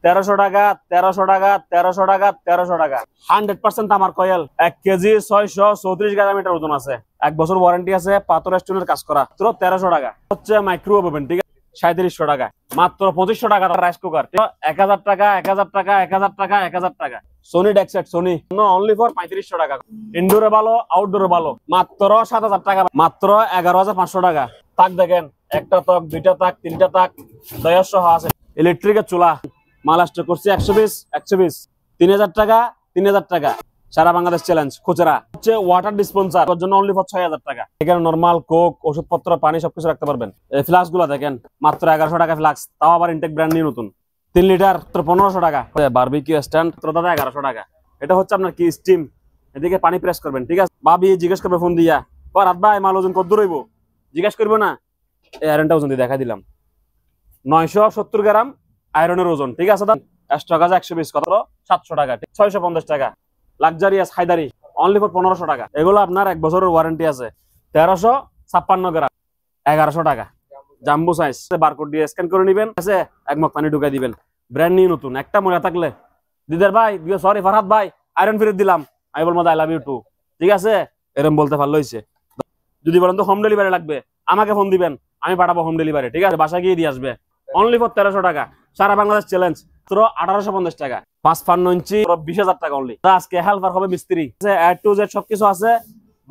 1300 টাকা 1300 টাকা 1300 টাকা 1300 টাকা 100% তামার কয়েল 1 কেজি 634 গ্রাম ওজন আছে, 1 বছর ওয়ারেন্টি আছে, পাথর স্টোনের কাজ করা, মাত্র 1300 টাকা। হচ্ছে মাইক্রোওয়েভ ওভেন, ঠিক আছে, 3700 টাকা, মাত্র 2500 টাকা। রাইস কুকার 1000 টাকা 1000 টাকা 1000 টাকা 1000 টাকা। সোনি ডেক্সেট সোনি অনলি ফর 3500 টাকা। ইনডোরে ভালো আউটডোরে ভালো, মাত্র 7000 টাকা, মাত্র 11500 টাকা। তাক দেখেন, একটা তাক, দুইটা তাক, তিনটা তাক, দয়ার সহ আছে। ইলেকট্রিকের চুলা মাল আসতে করছি 120 3000 টাকা 3000 টাকা। সারা বাংলাদেশ চ্যালেঞ্জ। খুচরা হচ্ছে ওয়াটার ডিসপেন্সার জন্য অনলি ফর 6000 টাকা। এখানে নরমাল কোক, ওষুধপত্র, পানি সবকিছু রাখতে পারবেন। এই ফ্লাক্স গুলা দেখেন, মাত্র 1100 টাকা ফ্লাক্স, তাও আবার ইনটেক ব্র্যান্ড নিয়ে নতুন। 3 লিটার 1500 টাকা। বারবিকিউ স্ট্যান্ড দাদা 1100 টাকা। এটা হচ্ছে আপনার কি স্টিম, এদিকে পানি প্রেস করবেন, ঠিক আছে। ভাবি জিজ্ঞেস করবে ফোন দিয়া, রাত ভাই মাল ওজন কত রইব, জিজ্ঞেস করবো না। এই আয়রনটা ওজন দিয়ে দেখা দিলাম, 970 গ্রাম আয়রনের ওজন, ঠিক আছে। এক্সট্রা গাজা 120, কত 700 টাকা, 650 টাকা। লাক্সারিয়াস হায়দারি অনলি ফর 1500 টাকা। এগুলো আপনার 1 বছরের ওয়ারেন্টি আছে। 1356 গ্রাম 1100 টাকা। জাম্বো সাইজ, বারকোড দিয়ে স্ক্যান করে নেবেন, আছে, 1 মগ পানি ঢুকাই দিবেন। ব্র্যান্ড নিউ নতুন। একটা মনে থাকলে দিদার ভাই, সরি ফারহাদ ভাই, আয়রন ফেরত দিলাম, আমি বলবো আই লাভ ইউ টু, ঠিক আছে, এরকম বলতে পারলো হয়েছে। যদি বলেন তো হোম ডেলিভারি লাগবে, আমাকে ফোন দিবেন, আমি পাঠাবো হোম ডেলিভারি, ঠিক আছে, বাসা গিয়ে দিয়ে আসবে। অনলি ফর 1300 টাকা। সারা বাংলাদেশ চ্যালেঞ্জ। 1850 টাকা। 55 ইঞ্চি 20,000 টাকা অনলি। আজকে হেল্পার হবে মিস্ত্রি, A to Z সবকিছু আছে।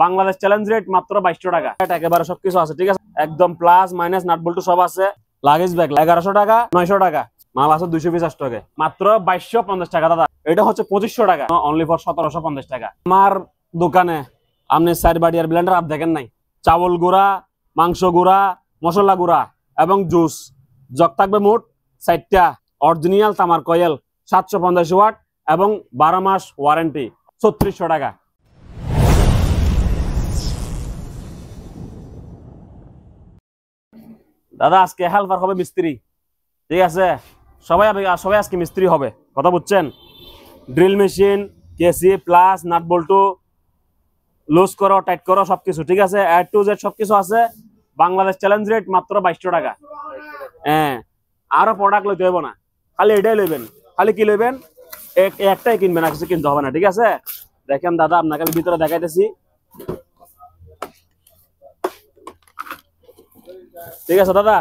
বাংলাদেশ চ্যালেঞ্জ রেট মাত্র 2200 টাকা। একেবারে সবকিছু আছে, ঠিক আছে, একদম প্লাস মাইনাস নাট বল্টু সব আছে। লাগেজ ব্যাগ 1100 টাকা 900 টাকা। মাল আছে 250 টাকা, মাত্র 2250 টাকা দাদা। এটা হচ্ছে 2500 টাকা, অনলি ফর 1750 টাকা। আমার দোকানে আপনি 4 বাটি আর ব্লেন্ডার আপ দেখেন নাই, চাউল গুঁড়া, মাংস গুঁড়া, মশলা গুঁড়া এবং জুস জগ থাকবে মোট 4টা। অরিজিনাল তামার কয়েল 750 ওয়াট এবং 12 মাস ওয়ারেন্টি, 3600 টাকা। দাদা আজকে হেল্পার হবে মিস্ত্রি, ঠিক আছে, সবাই আজকে মিস্ত্রি হবে, কথা বুঝছেন। ড্রিল মেশিন, কেসি প্লাস নাট বল্টু, লুজ করো টাইট করো সবকিছু, ঠিক আছে, A to Z সবকিছু আছে। বাংলাদেশ চ্যালেঞ্জ রেট মাত্র 2200 টাকা। হ্যাঁ, আরো প্রোডাক্ট লইতে হইব না, খালি এটাই লইবেন। খালি কি লইবেন, একটাই কিনবেন, আর কিছু কিনতে হবে না, ঠিক আছে। দেখেন দাদা, আপনাকে আমি ভিতরে দেখাইতেছি, ঠিক আছে দাদা।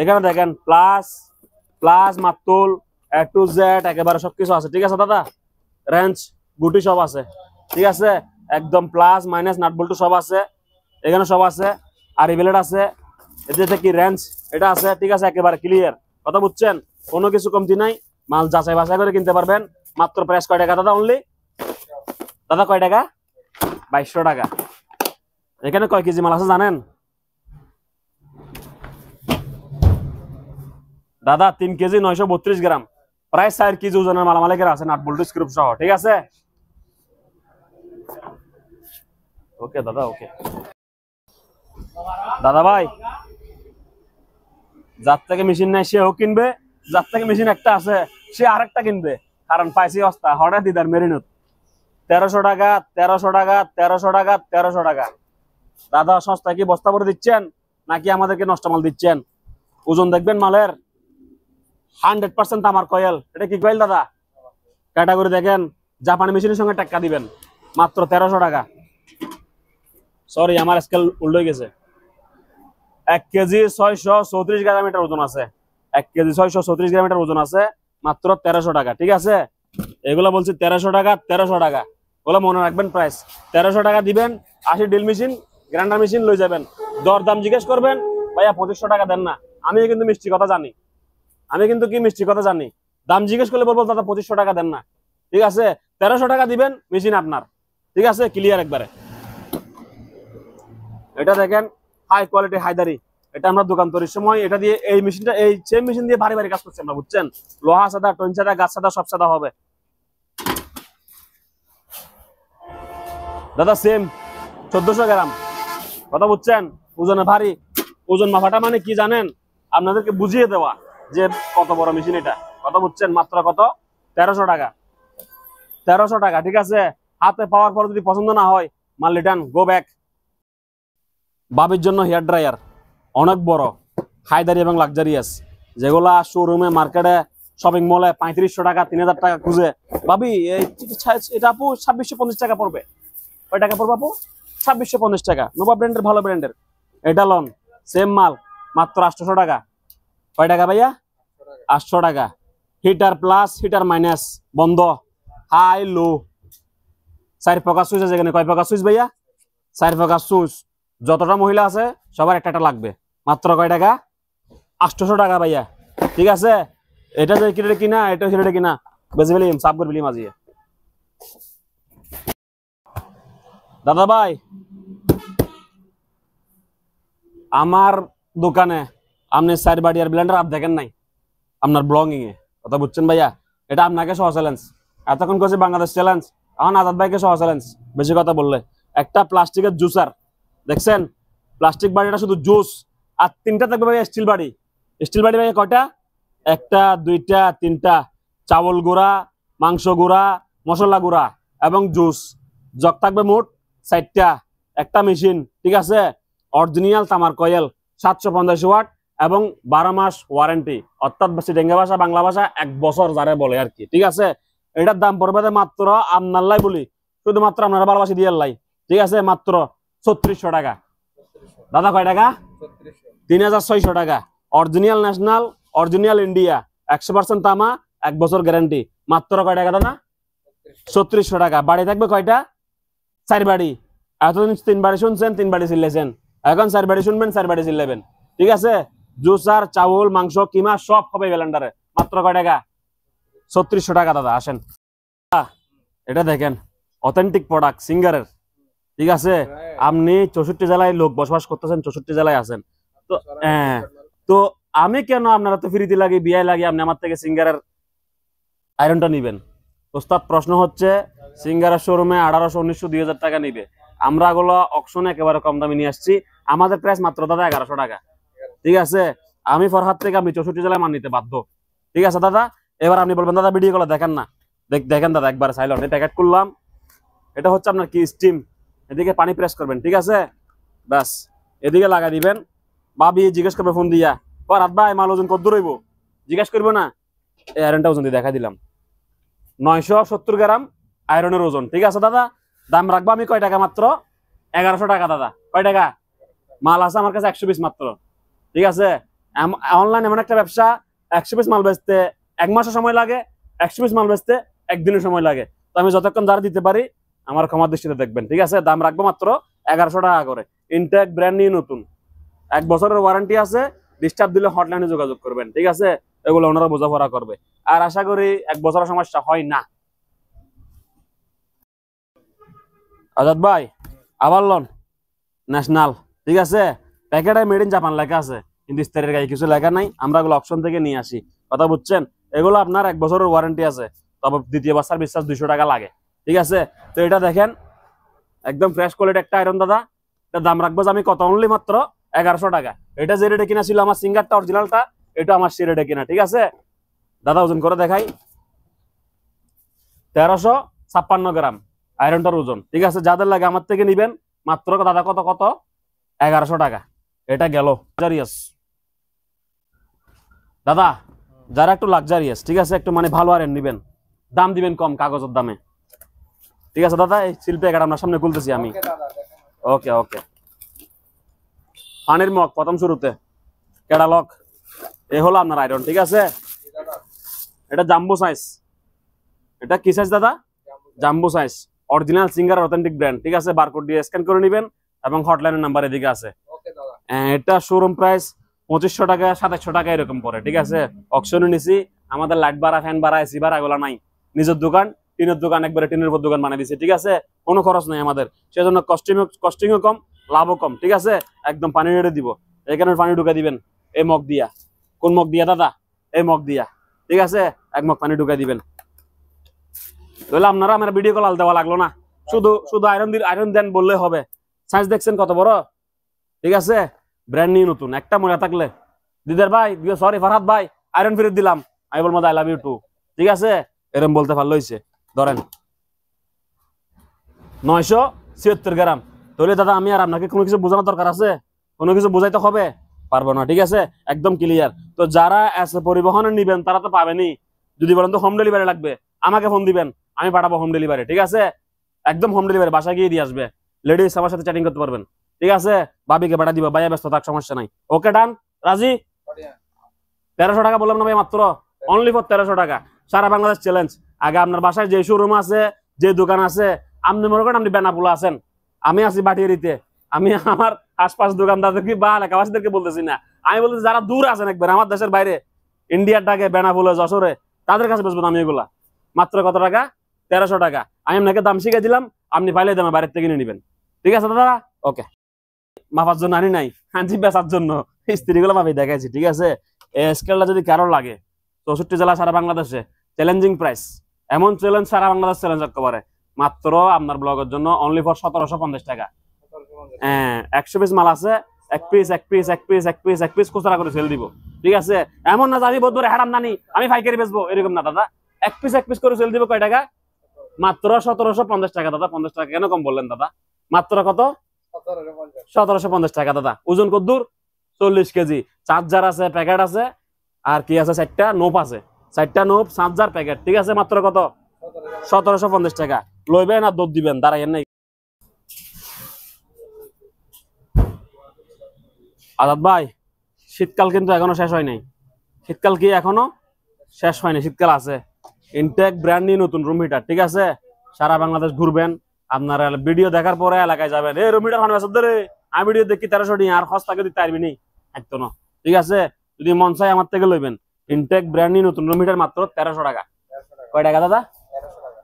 এখানে দেখেন প্লাস মাতুল A to Z একেবারে সবকিছু আছে, ঠিক আছে দাদা। রেঞ্জ গুটি সব আছে, ঠিক আছে, একদম প্লাস মাইনাস নাট বল্টু সব আছে, এখানে সব আছে। আর রিবেলেট আছে, এতে কি রেঞ্জ এটা আছে, ঠিক আছে, একেবারে ক্লিয়ার, কথা বুঝছেন। কোনো কিছু কমতি নাই, মাল যাচাই বাছাই করে কিনতে পারবেন। মাত্র প্রাইস কয় টাকা দাদা অনলি? দাদা কয় টাকা? 2200 টাকা। এখানে কয় কেজি মাল আছে জানেন দাদা? 3 কেজি 932 গ্রাম, প্রায় 4 কেজি ওজনের মালামালিকের আছে, নাট বল্টু স্ক্রু সহ, ঠিক আছে। ওকে দাদা, ওকে দাদা ভাই, যার থেকে মেশিন নাই সেও কিনবে, যার থেকে মেশিন একটা আছে সে আরেকটা কিনবে, কারণ পাইছি অবস্থা হঠাৎ দিদার মেরিনত 1300 টাকা 1300 টাকা 1300 টাকা 1300 টাকা। দাদা সস্তা কি বস্তা ভরে দিচ্ছেন নাকি আমাদেরকে নষ্ট মাল দিচ্ছেন? ওজন দেখবেন মালের, 100% আমার কয়েল। এটা কি কয়েল দাদা? ক্যাটাগরি দেখেন, জাপানি মেশিনের সঙ্গে টাক্কা দিবেন, মাত্র 1300 টাকা। সরি, আমার স্কেল উল্টো গেছে। 1 কেজি 634 গ্রাম ওজন আছে, 1 কেজি 634 গ্রাম ওজন আছে, মাত্র 1300 টাকা, ঠিক আছে। এগুলো বলছি 1300 টাকা 1300 টাকা, ওগুলো মনে রাখবেন প্রাইস। 1300 টাকা দিবেন, 80 ড্রিল মেশিন, গ্রাইন্ডার মেশিন লই যাবেন। দর দাম জিজ্ঞেস করবেন, ভাইয়া 2500 টাকা দেন না। আমি কিন্তু মিষ্টি কথা জানি, দাম জিজ্ঞেস করলে বলবো দাদা 2500 টাকা দেন না, ঠিক আছে। 1300 টাকা দিবেন, মেশিন আপনার, ঠিক আছে, ক্লিয়ার একবারে। এটা দেখেন হাই কোয়ালিটি হায়দারি, এটা আমরা দোকান তৈরির সময় এটা দিয়ে, এই মেশিনটা, এই সেম মেশিন দিয়ে ভারী ভারী কাজ করছি আমরা, বুঝছেন। লোহা সাদা, টন সাদা, গাছ সাদা, সব সাদা হবে দাদা। সেম 1400 গ্রাম, কথা বুঝছেন, ওজনে ভারী। ওজন মাপাটা মানে কি জানেন? আপনাদেরকে বুঝিয়ে দেওয়া যে কত বড় মেশিন এটা, কথা বুঝছেন। মাত্র কত? 1300 টাকা, 1300 টাকা, ঠিক আছে। হাতে পাওয়ার পর যদি পছন্দ না হয়, মাল রিটার্ন, গো ব্যাক। বাবির জন্য হেয়ার ড্রায়ার অনেক বড়, হায়দারি এবং লাক্সারিয়াস, যেগুলা শোরুমে মার্কেটে শপিং মলে 3500 টাকা 3000 টাকা খুঁজে ভাবি এটা আপু 2650 টাকা পড়বে। কয় টাকা পড়বে আপু? 2650 টাকা। নোভা ব্র্যান্ডের, ভালো ব্র্যান্ডের। এটা লন সেম মাল মাত্র 800 টাকা। কয় টাকা ভাইয়া? 800 টাকা। হিটার প্লাস হিটার মাইনাস বন্ধ, হাই লো। 4 প্রকার সুইচ আছে এখানে। কয় প্রকার সুইচ ভাইয়া? 4 প্রকার সুইচ। যতটা মহিলা আছে সবার একটা একটা লাগবে। মাত্র কয় টাকা? 800 টাকা ভাইয়া। ঠিক আছে, এটা যে কিনে কিনা, এটা কিনে কিনা বেশি বলি সাফ করে বলি মাঝিয়ে। দাদা ভাই, আমার দোকানে আপনি 4 বাড়ি আর ব্লেন্ডার আপ দেখেন নাই আপনার ব্লগিং এ, কথা বুঝছেন ভাইয়া? এটা আপনাকে সহ চ্যালেঞ্জ। এতক্ষণ করছে বাংলাদেশ চ্যালেঞ্জ, এখন আজাদ ভাইকে সহ চ্যালেঞ্জ। বেশি কথা বললে একটা প্লাস্টিকের জুসার দেখছেন, প্লাস্টিক বাড়িটা শুধু জুস, আর 3টা থাকবে ভাই স্টিল বাড়ি। স্টিল বাড়ি ভাই কয়টা? 1টা 2টা 3টা। চাউল গুঁড়া, মাংস গুঁড়া, মশলা গুঁড়া এবং জুস। জগ থাকবে মোট 4টা। একটা মেশিন, ঠিক আছে? অরিজিনাল তামার কয়েল, 750 ওয়াট এবং 12 মাস ওয়ারেন্টি, অর্থাৎ সিডেঙ্গা ভাষা বাংলা ভাষা 1 বছর যারে বলে আর কি। ঠিক আছে, এটার দাম পড়বে মাত্র আপনার বলি, শুধুমাত্র আপনারা ভালোবাসি দিয়ে লাই। ঠিক আছে, মাত্র 3600 টাকা। দাদা কয় টাকা? 3600 টাকা। অরিজিনাল ন্যাশনাল, অরিজিনাল ইন্ডিয়া, 100% তামা, 1 বছর গ্যারান্টি। মাত্র কয় টাকা দাদা? 3600 টাকা। বাড়ি থাকবে কয়টা? 4 বাড়ি। এতদিন 3 বাড়ি শুনছেন, 3 বাড়ি চিল্লেছেন, এখন 4 বাড়ি শুনবেন, 4 বাড়ি চিল্লাবেন। ঠিক আছে, জুসার, চাউল, মাংস, কিমা সব হবে ব্লেন্ডারে। মাত্র কয় টাকা? 3600 টাকা দাদা। আসেন, এটা দেখেন অথেন্টিক প্রোডাক্ট সিঙ্গারের। ঠিক আছে, আপনি 64 জেলায় লোক বসবাস করতেছেন, 64 জেলায় আছেন তো। হ্যাঁ, তো আমি কেন আপনারা তো ফ্রিতে লাগে বিয়ে লাগে আপনি আমার থেকে সিঙ্গারের আয়রনটা নিবেন? ওস্তাদ প্রশ্ন হচ্ছে, সিঙ্গারের শোরুমে 1800, 1900, 2000 টাকা নিবে, আমরা গুলো অকশনে একেবারে কম দামে নিয়ে আসছি। আমাদের প্রাইস মাত্র দাদা 1100 টাকা। ঠিক আছে, আমি ফরহাদ থেকে আপনি 64 জেলায় মান নিতে বাধ্য। ঠিক আছে দাদা, এবার আপনি বলবেন দাদা ভিডিও গুলো দেখেন না। দেখেন দাদা, একবার সাইলেন্ট প্যাকেট করলাম। এটা হচ্ছে আপনার কি স্টিম, এদিকে পানি প্রেস করবেন। ঠিক আছে, ব্যাস এদিকে লাগাই দিবেন। ভাবি জিজ্ঞেস করবে ফোন দিয়া, ফরহাদ ভাই মাল ওজন কত রইব? জিজ্ঞেস করবো না? এই আয়রনটা ওজন দিয়ে দেখা দিলাম, 970 গ্রাম আয়রনের ওজন। ঠিক আছে দাদা, দাম রাখবো আমি কয় টাকা? মাত্র 1100 টাকা দাদা। কয় টাকা? মাল আছে আমার কাছে 100 পিস মাত্র। ঠিক আছে, অনলাইন এমন একটা ব্যবসা, 100 পিস মাল বেচতে 1 মাসের সময় লাগে, 100 পিস মাল বেচতে 1 দিনের সময় লাগে। তো আমি যতক্ষণ যারা দিতে পারি আমার ক্ষমার দৃষ্টিতে দেখবেন। ঠিক আছে, দাম রাখবো মাত্র 1100 টাকা করে। ইনটেক ব্র্যান্ড নিয়ে নতুন, 1 বছরের ওয়ারেন্টি আছে। ডিস্টার্ব দিলে হটলাইনে যোগাযোগ করবেন। ঠিক আছে, এগুলো ওনারা বোঝাপড়া করবে। আর আশা করি 1 বছরের সমস্যা হয় না। আজাদ ভাই, আবার লন ন্যাশনাল। ঠিক আছে, প্যাকেটে মেড ইন জাপান লেখা আছে, কিন্তু স্তরের গায়ে কিছু লেখা নাই। আমরা এগুলো অপশন থেকে নিয়ে আসি, কথা বুঝছেন? এগুলো আপনার 1 বছরের ওয়ারেন্টি আছে, তবে দ্বিতীয়বার সার্ভিস চার্জ 200 টাকা লাগে। ঠিক আছে, তো এটা দেখেন একদম ফ্রেশ কোয়ালিটি একটা আয়রন দাদা। এটা দাম রাখবো আমি কত? অনলি মাত্র 1100 টাকা। এটা যে রেটে কিনা ছিল আমার সিঙ্গারটা অরিজিনালটা, এটা আমার সে রেটে কিনা। ঠিক আছে দাদা, ওজন করে দেখাই, 1356 গ্রাম আয়রনটার ওজন। ঠিক আছে, যাদের লাগে আমার থেকে নিবেন। মাত্র দাদা কত কত? 1100 টাকা। এটা গেল লাক্সারিয়াস দাদা, যারা একটু লাক্সারিয়াস, ঠিক আছে, একটু মানে ভালো আয়রন নিবেন, দাম দিবেন কম কাগজের দামে। ঠিক আছে দাদা, এই শিল্পে একটা আপনার সামনে খুলতেছি আমি। ওকে ওকে, পানির মগ প্রথম শুরুতে ক্যাটালগ, এ হলো আপনার আয়রন। ঠিক আছে, এটা জাম্বো সাইজ। এটা কি সাইজ দাদা? Jumbo size, original singer authentic brand. ঠিক আছে, বারকোড দিয়ে স্ক্যান করে নেবেন এবং হটলাইনের নাম্বার এদিকে আছে। এটা শোরুম প্রাইস 2500 টাকা, 2700 টাকা এরকম পড়ে। ঠিক আছে, অকশনে নিছি, আমাদের লাইট ভাড়া, ফ্যান ভাড়া, এসি ভাড়া এগুলো নাই। নিজের দোকান, টিনের দোকান, একবারে টিনের উপর দোকান বানিয়ে দিছি। ঠিক আছে, কোনো খরচ নাই আমাদের, সেজন্য কস্টিংও কম, লাভও কম। ঠিক আছে, একদম পানি রেডে দিব, এখানে পানি ঢুকে দিবেন এই মগ দিয়া। কোন মগ দিয়া দাদা? এই মগ দিয়া। ঠিক আছে, 1 মগ পানি ঢুকে দিবেন। তাহলে আপনারা আমার ভিডিও কল দেওয়া লাগলো না, শুধু শুধু আয়রন দেন বললে হবে। সাইজ দেখছেন কত বড়? ঠিক আছে, ব্র্যান্ড নিউ নতুন। একটা মনে থাকলে দিদার ভাই, সরি ফরহাদ ভাই, আয়রন ফেরত দিলাম, আমি বলবো আই লাভ ইউ টু। ঠিক আছে, এরকম বলতে পারলো হয়েছে। ধরেন 976 গ্রাম। তাহলে দাদা আমি আর আপনাকে কোনো কিছু বোঝানোর দরকার আছে? কোনো কিছু বোঝাইতে হবে? পারবো না। ঠিক আছে, একদম ক্লিয়ার। তো যারা পরিবহনে নিবেন তারা তো পাবেনই, যদি বলেন তো হোম ডেলিভারি লাগবে আমাকে ফোন দিবেন, আমি পাঠাবো হোম ডেলিভারি, ঠিক আছে? একদম হোম ডেলিভারি, বাসা গিয়ে দিয়ে আসবে। লেডিস আমার সাথে চ্যাটিং করতে পারবেন, ঠিক আছে? ভাবিকে পাঠা দিবা, ভাইয়া ব্যস্ত থাক, সমস্যা নাই। ওকে ডান, রাজি? 1300 টাকা বললাম না ভাই, মাত্র অনলি ফর 1300 টাকা। সারা বাংলাদেশ চ্যালেঞ্জ। আগে আপনার বাসায় যে শোরুম আছে, যে দোকান আছে, আপনি মনে করেন আপনি বেনাপুলা আছেন, আমি আছি বাটিয়ারিতে, আমি আমার আশপাশ দোকানদারদেরকে বা এলাকাবাসীদেরকে বলতেছি না, আমি বলতেছি যারা দূর আছেন একবার আমার দেশের বাইরে, ইন্ডিয়ার ডাকে, বেনাপুলে, যশোরে, তাদের কাছে বেচবো আমি এগুলা। মাত্র কত টাকা? 1300 টাকা। আমি আপনাকে দাম শিখে দিলাম, আপনি পাইলে দামে বাইরের থেকে নিয়ে নেবেন, ঠিক আছে দাদা? ওকে। মাপার জন্য আনি নাই, আনছি বেচার জন্য। স্ত্রীগুলো মাপি দেখাইছি, ঠিক আছে? এই স্কেলটা যদি কারোর লাগে, 64 জেলা সারা বাংলাদেশে চ্যালেঞ্জিং প্রাইস, এমন চ্যালেঞ্জ সারা বাংলাদেশ চ্যালেঞ্জ করতে পারে, মাত্র আপনার ব্লগের জন্য অনলি ফর 1750 টাকা। হ্যাঁ, 100 পিস মাল আছে, এক পিস খুচরা করে সেল দিব, ঠিক আছে? এমন না যে আমি বোধ হারাম নানি আমি পাইকারি বেচবো, এরকম না দাদা। এক পিস করে সেল দিব। কয় টাকা? মাত্র 1750 টাকা দাদা। 50 টাকা কেন কম বললেন দাদা? মাত্র কত? 1750 টাকা দাদা। ওজন কদ্দুর? 40 কেজি। চার্জার আছে, প্যাকেট আছে, আর কি আছে? 4টা নোপ আছে, 4টা নোপ, চার্জার, প্যাকেট, ঠিক আছে? মাত্র কত? 1750 টাকা। লইবেন আর দৌড় দিবেন, দাঁড়াইয়েন নাই। আজাদ ভাই, শীতকাল কিন্তু এখনো শেষ হয় নাই। শীতকাল কি এখনো শেষ হয়নি? শীতকাল আছে। ইনটেক ব্র্যান্ড নিউ নতুন রুম হিটার, ঠিক আছে? সারা বাংলাদেশ ঘুরবেন, আপনারা ভিডিও দেখার পরে এলাকায় যাবেন, এই রুম হিটার আমি ভিডিও দেখি 1300 নি, আর হস্তাকে দিতে পারবি নি, একদম না, ঠিক আছে? যদি মন চাই আমার থেকে লইবেন। ইনটেক ব্র্যান্ড নিউ নতুন রুম হিটার মাত্র 1300 টাকা। কয় টাকা দাদা?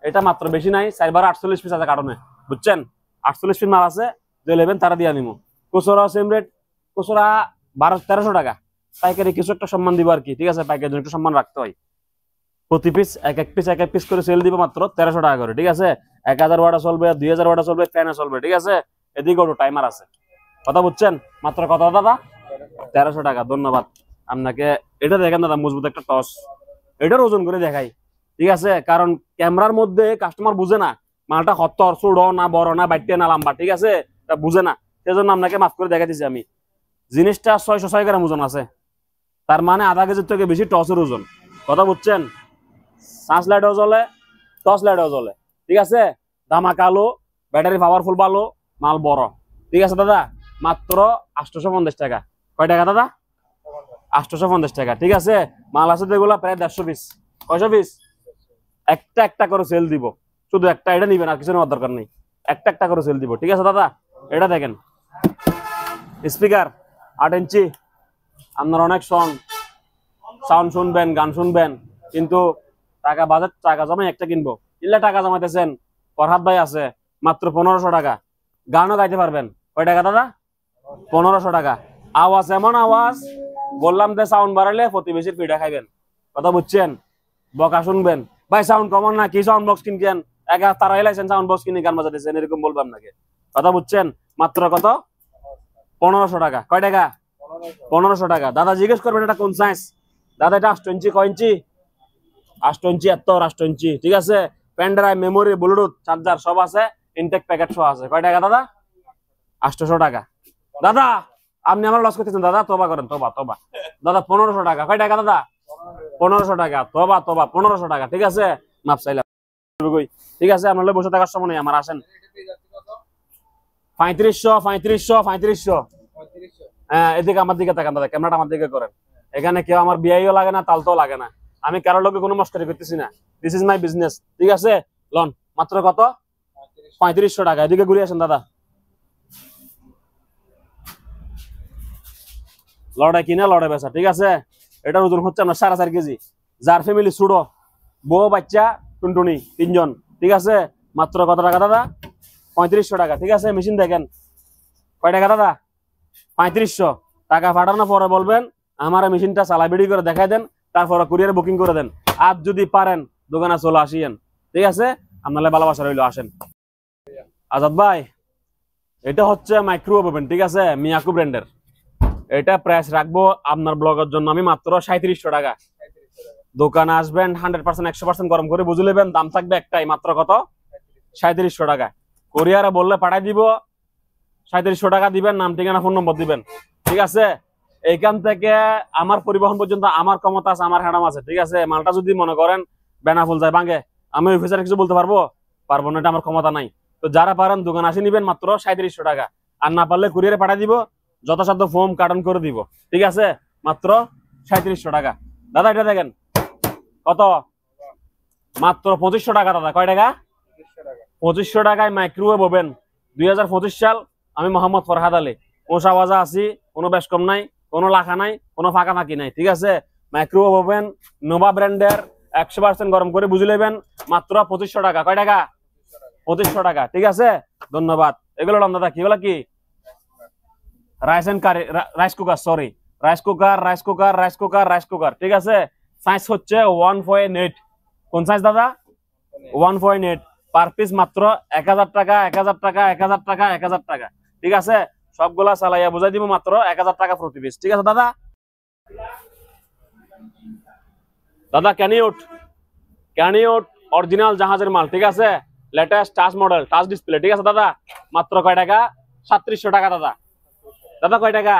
এটা মাত্র, বেশি নাই, 4/48 পিস আছে কারণে, বুঝছেন? 48 পিস মাল আছে, যে নেবেন তারা দিয়ে নিবো। খুচরা সেম রেট, খুচরা 1300 টাকা, পাইকারি কিছু একটা সম্মান দিব আর কি, ঠিক আছে? পাইকারি একটু সম্মান রাখতে হয়। প্রতি পিস এক এক পিস করে সেল দিব মাত্র 1300 টাকা করে, ঠিক আছে? 1000 ওয়াট চলবে, 2000 ওয়াট চলবে, ফ্যানে চলবে, ঠিক আছে? এদিকে ওটা টাইমার আছে, কথা বুঝছেন? মাত্র কত দাদা? 1300 টাকা। ধন্যবাদ আপনাকে। এটা দেখেন দাদা, মজবুত একটা টস, এটার ওজন করে দেখাই, ঠিক আছে? কারণ ক্যামেরার মধ্যে কাস্টমার বুঝে না মালটা হত্তর, ছোট না, বড় না, বাইটে না, লম্বা, ঠিক আছে? এটা বুঝে না, সেজন্য আপনাকে মাফ করে দেখাইতেছি আমি। জিনিসটা 606 গ্রাম ওজন আছে, তার মানে আধা কেজির থেকে বেশি টসের ওজন, কথা বুঝছেন? সার্চ লাইটও জ্বলে, টর্চ লাইটও জ্বলে, ঠিক আছে? ধামাকা আলো, ব্যাটারি পাওয়ারফুল ভালো, মাল বড়, ঠিক আছে দাদা? মাত্র 850 টাকা। কয় টাকা দাদা? 850 টাকা, ঠিক আছে? মাল আছে যেগুলা প্রায় 150 পিস। কয়শো পিস? একটা করে সেল দিব, শুধু একটা, এটা নিবেন, আর কিছু নেওয়ার দরকার নেই। একটা করে সেল দিব, ঠিক আছে দাদা? এটা দেখেন, স্পিকার 8 ইঞ্চি, আপনার অনেক সাউন্ড শুনবেন, গান শুনবেন, কিন্তু টাকা বাজেট, টাকা জমাই একটা কিনবো, ইল্লা টাকা জমাইতেছেন, ফরহাদ ভাই আছে, মাত্র 1500 টাকা। গানও গাইতে পারবেন। কয় টাকা দাদা? 1500 টাকা। আওয়াজ এমন আওয়াজ, বললাম যে সাউন্ড বাড়ালে প্রতিবেশীর পিঠা খাইবেন, কথা বুঝছেন? বকা শুনবেন, ভাই সাউন্ড কমন না, কি সাউন্ড বক্স কিনছেন, তারা এলাইছেন সাউন্ড বক্স কিনে গান বাজাতেছেন, এরকম বলবো আপনাকে, কথা বুঝছেন? মাত্র কত? 1500 টাকা। কয় টাকা? 1500 টাকা। দাদা জিজ্ঞেস করবেন এটা কোন সাইজ? দাদা এটা 8 ইঞ্চি। কয় ইঞ্চি? 8 ইঞ্চি, 8 ইঞ্চি, ঠিক আছে? Pen drive, memory, Bluetooth, charger সব আছে, ইনটেক প্যাকেট সহ আছে। কয় টাকা দাদা? 800 টাকা। দাদা আপনি আমার লস করতেছেন দাদা, তোবা করেন, তোবা। দাদা 1500 টাকা। কয় টাকা দাদা? 1500 টাকা। তোবা 1500 টাকা, ঠিক আছে? মাপ চাইলাম, ঠিক আছে? আপনার বসে থাকার সময় নেই আমার, আসেন। 3500। হ্যাঁ, এদিকে আমার দিকে তাকান দাদা, ক্যামেরাটা আমার দিকে করেন। এখানে কেউ আমার বিআইও লাগে না, তালতেও লাগে না, আমি কারোর লোকে কোনো মস্কারি করতেছি না, দিস ইজ মাই বিজনেস, ঠিক আছে? লন, মাত্র কত? 3500 টাকা। এদিকে ঘুরে আসেন দাদা। লড়াই কিনা লড়াই বেচা, ঠিক আছে? এটার ওজন হচ্ছে আপনার 4.5 কেজি। যার ফ্যামিলি ছুড়ো, বউ বাচ্চা টুনটুনি 3 জন, ঠিক আছে? মাত্র কত টাকা দাদা? 3500 টাকা, ঠিক আছে? মেশিন দেখেন। কয় টাকা দাদা? 3500 টাকা। পাঠানোর পরে বলবেন আমার মেশিনটা চালা বিড়ি করে দেখাই দেন, তারপরে কুরিয়ার বুকিং করে দেন। আর যদি পারেন দোকানে চলে আসিয়েন, ঠিক আছে? আপনাদের ভালোবাসা রইল, আসেন। আজাদ ভাই, এটা হচ্ছে মাইক্রোওয়েভ ওভেন, ঠিক আছে? মিয়াকো ব্র্যান্ডের। এটা প্রাইস রাখবো আপনার ব্লগের জন্য আমি মাত্র 3700 টাকা। দোকানে আসবেন 100% 100% গরম করে বুঝে নেবেন, দাম থাকবে একটাই, মাত্র কত? 3700 টাকা। কোরিয়ারে বললে পাঠাই দিব, 3700 টাকা দিবেন, নাম ঠিকানা ফোন নম্বর দিবেন, ঠিক আছে? এইখান থেকে আমার পরিবহন পর্যন্ত আমার ক্ষমতা আছে, আমার হ্যাডাম আছে, ঠিক আছে। মালটা যদি মনে করেন বেনাফুল যায় ভাঙে, আমি অফিসারে কিছু বলতে পারবো না, এটা আমার ক্ষমতা নাই। তো যারা পারেন দোকান আসে নিবেন মাত্র 3700 টাকা, আর না পারলে কুরিয়ারে পাঠিয়ে দিব, যথাসাধ্য ফোম কার্টন করে দিব, ঠিক আছে। মাত্র 3700 টাকা। দাদা এটা দেখেন কত, মাত্র 2500 টাকা। দাদা কয় টাকা? 2500 টাকায় মাইক্রোওয়েভ ওভেন। 2025 সাল। আমি মোহাম্মদ ফরহাদ আলী। কোনো সাওয়াজা আছি, কোনো বেশ কম নাই, কোনো লাখা নাই, কোনো ফাঁকা ফাঁকি নাই, ঠিক আছে। মাইক্রোওয়েভ ওভেন নোভা ব্র্যান্ডের 100% গরম করে বুঝে নেবেন, মাত্র 2500 টাকা। কয় টাকা? 2500 টাকা, ঠিক আছে। ধন্যবাদ। এগুলো দাদা কি বলে কি rice and curry, rice cooker, sorry rice cooker, rice cooker, rice cooker, rice cooker, ঠিক আছে। সাইজ হচ্ছে 1.8। কোন সাইজ দাদা? 1.8। পার পিস মাত্র 1000 টাকা, 1000 টাকা, 1000 টাকা, 1000 টাকা, ঠিক আছে। সবগুলা চালাইয়া বুঝাই দিব, মাত্র 1000 টাকা প্রতি পিস, ঠিক আছে দাদা। দাদা ক্যানিউট অরিজিনাল জাহাজের মাল, ঠিক আছে। Latest touch model, touch display, ঠিক আছে দাদা। মাত্র কয় টাকা? 3700 টাকা দাদা। দাদা কয় টাকা?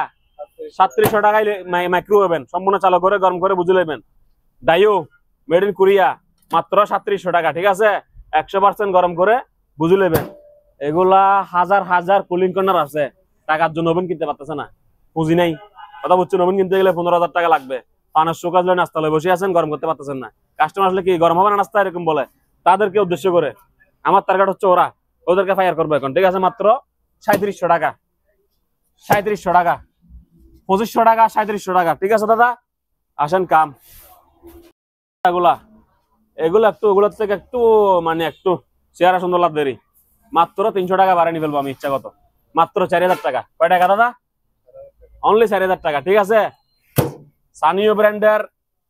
3700 টাকায় মাইক্রোওয়েভ সম্পূর্ণ চালু করে গরম করে বুঝে নেবেন। ডাইও মেড ইন কোরিয়া, মাত্র 3700 টাকা, ঠিক আছে। 100% গরম করে বুঝে নেবেন। এগুলা হাজার হাজার কুলিং কর্নার আছে, টাকার জন্য ওভেন কিনতে পারতেছে না, পুঁজি নাই, কথা বুঝছেন। ওভেন কিনতে গেলে 15,000 টাকা লাগবে। পানের সুকাজ লয় নাস্তা লয় বসে আছেন, গরম করতে পারতেছেন না। কাস্টমার আসলে কি গরম হবে না নাস্তা, এরকম বলে, তাদেরকে উদ্দেশ্য করে। আমার টার্গেট হচ্ছে ওরা, ওদেরকে ফায়ার করবো এখন, ঠিক আছে। মাত্র 3700 টাকা, 3700 টাকা, 2500 টাকা, 3700 টাকা, ঠিক আছে দাদা। আসেন কাম এগুলো একটু, ওগুলোর থেকে একটু মানে একটু চেহারা সুন্দর লাভ দেরি। মাত্র 300 টাকা বাড়াই নিয়ে ফেলবো আমি ইচ্ছা কত। মাত্র 4000 টাকা। কয় টাকা দাদা? অনলি 4000 টাকা, ঠিক আছে। সানিও ব্র্যান্ডের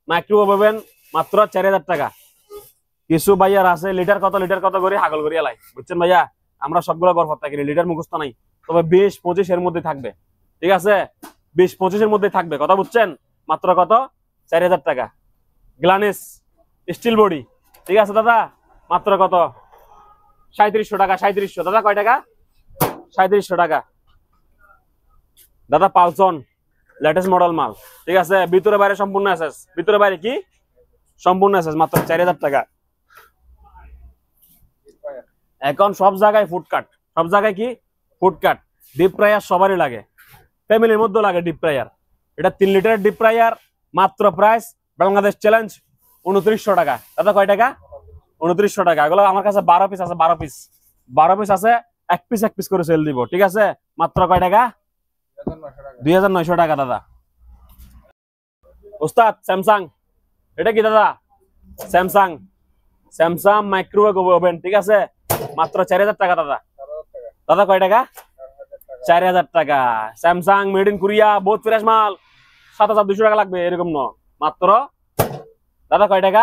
মাইক্রোওয়েভ ওভেন, মাত্র 4000 টাকা। কিছু ভাইয়ার আছে লিটার কত করে হাগল করিয়া লাই, বুঝছেন ভাইয়া। আমরা সবগুলো গর্ব থাকি, লিটার মুখস্থ নাই, তবে 20-25 এর মধ্যে থাকবে, ঠিক আছে। 20-25 এর মধ্যে থাকবে, কথা বুঝছেন। মাত্র কত? 4000 টাকা। গ্লানেস স্টিল বডি, ঠিক আছে দাদা। মাত্র কত? 3700 টাকা। 3700 দাদা। কয় টাকা? 3700 টাকা দাদা। পালসন লেটেস্ট মডেল মাল, ঠিক আছে। ভিতরে বাইরে সম্পূর্ণ এসএস, ভিতরে বাইরে কি সম্পূর্ণ এসএস, মাত্র 4000 টাকা। এখন সব জায়গায় ফুডকাট, সব জায়গায় কি ফুডকাট। ডিপ ফ্রায়ার সবারই লাগে, ফ্যামিলির মধ্যে লাগে ডিপ ফ্রায়ার। এটা 3 লিটারের ডিপ ফ্রায়ার, মাত্র প্রাইস বাংলাদেশ চ্যালেঞ্জ 2900 টাকা। দাদা কয় টাকা? 2900 টাকা। এগুলো আমার কাছে 12 পিস আছে, 12 পিস আছে, এক পিস করে সেল দিব, ঠিক আছে। মাত্র কয় টাকা? 2900 টাকা দাদা। ওস্তাদ স্যামসাং, এটা কি দাদা? স্যামসাং মাইক্রোওয়েভ ওভেন, ঠিক আছে। মাত্র 4000 টাকা দাদা। দাদা কয় টাকা? 4000 টাকা। স্যামসাং মেড ইন কোরিয়া, বহুত ফ্রেশ মাল, 7200 টাকা লাগবে এরকম ন। মাত্র দাদা কয় টাকা?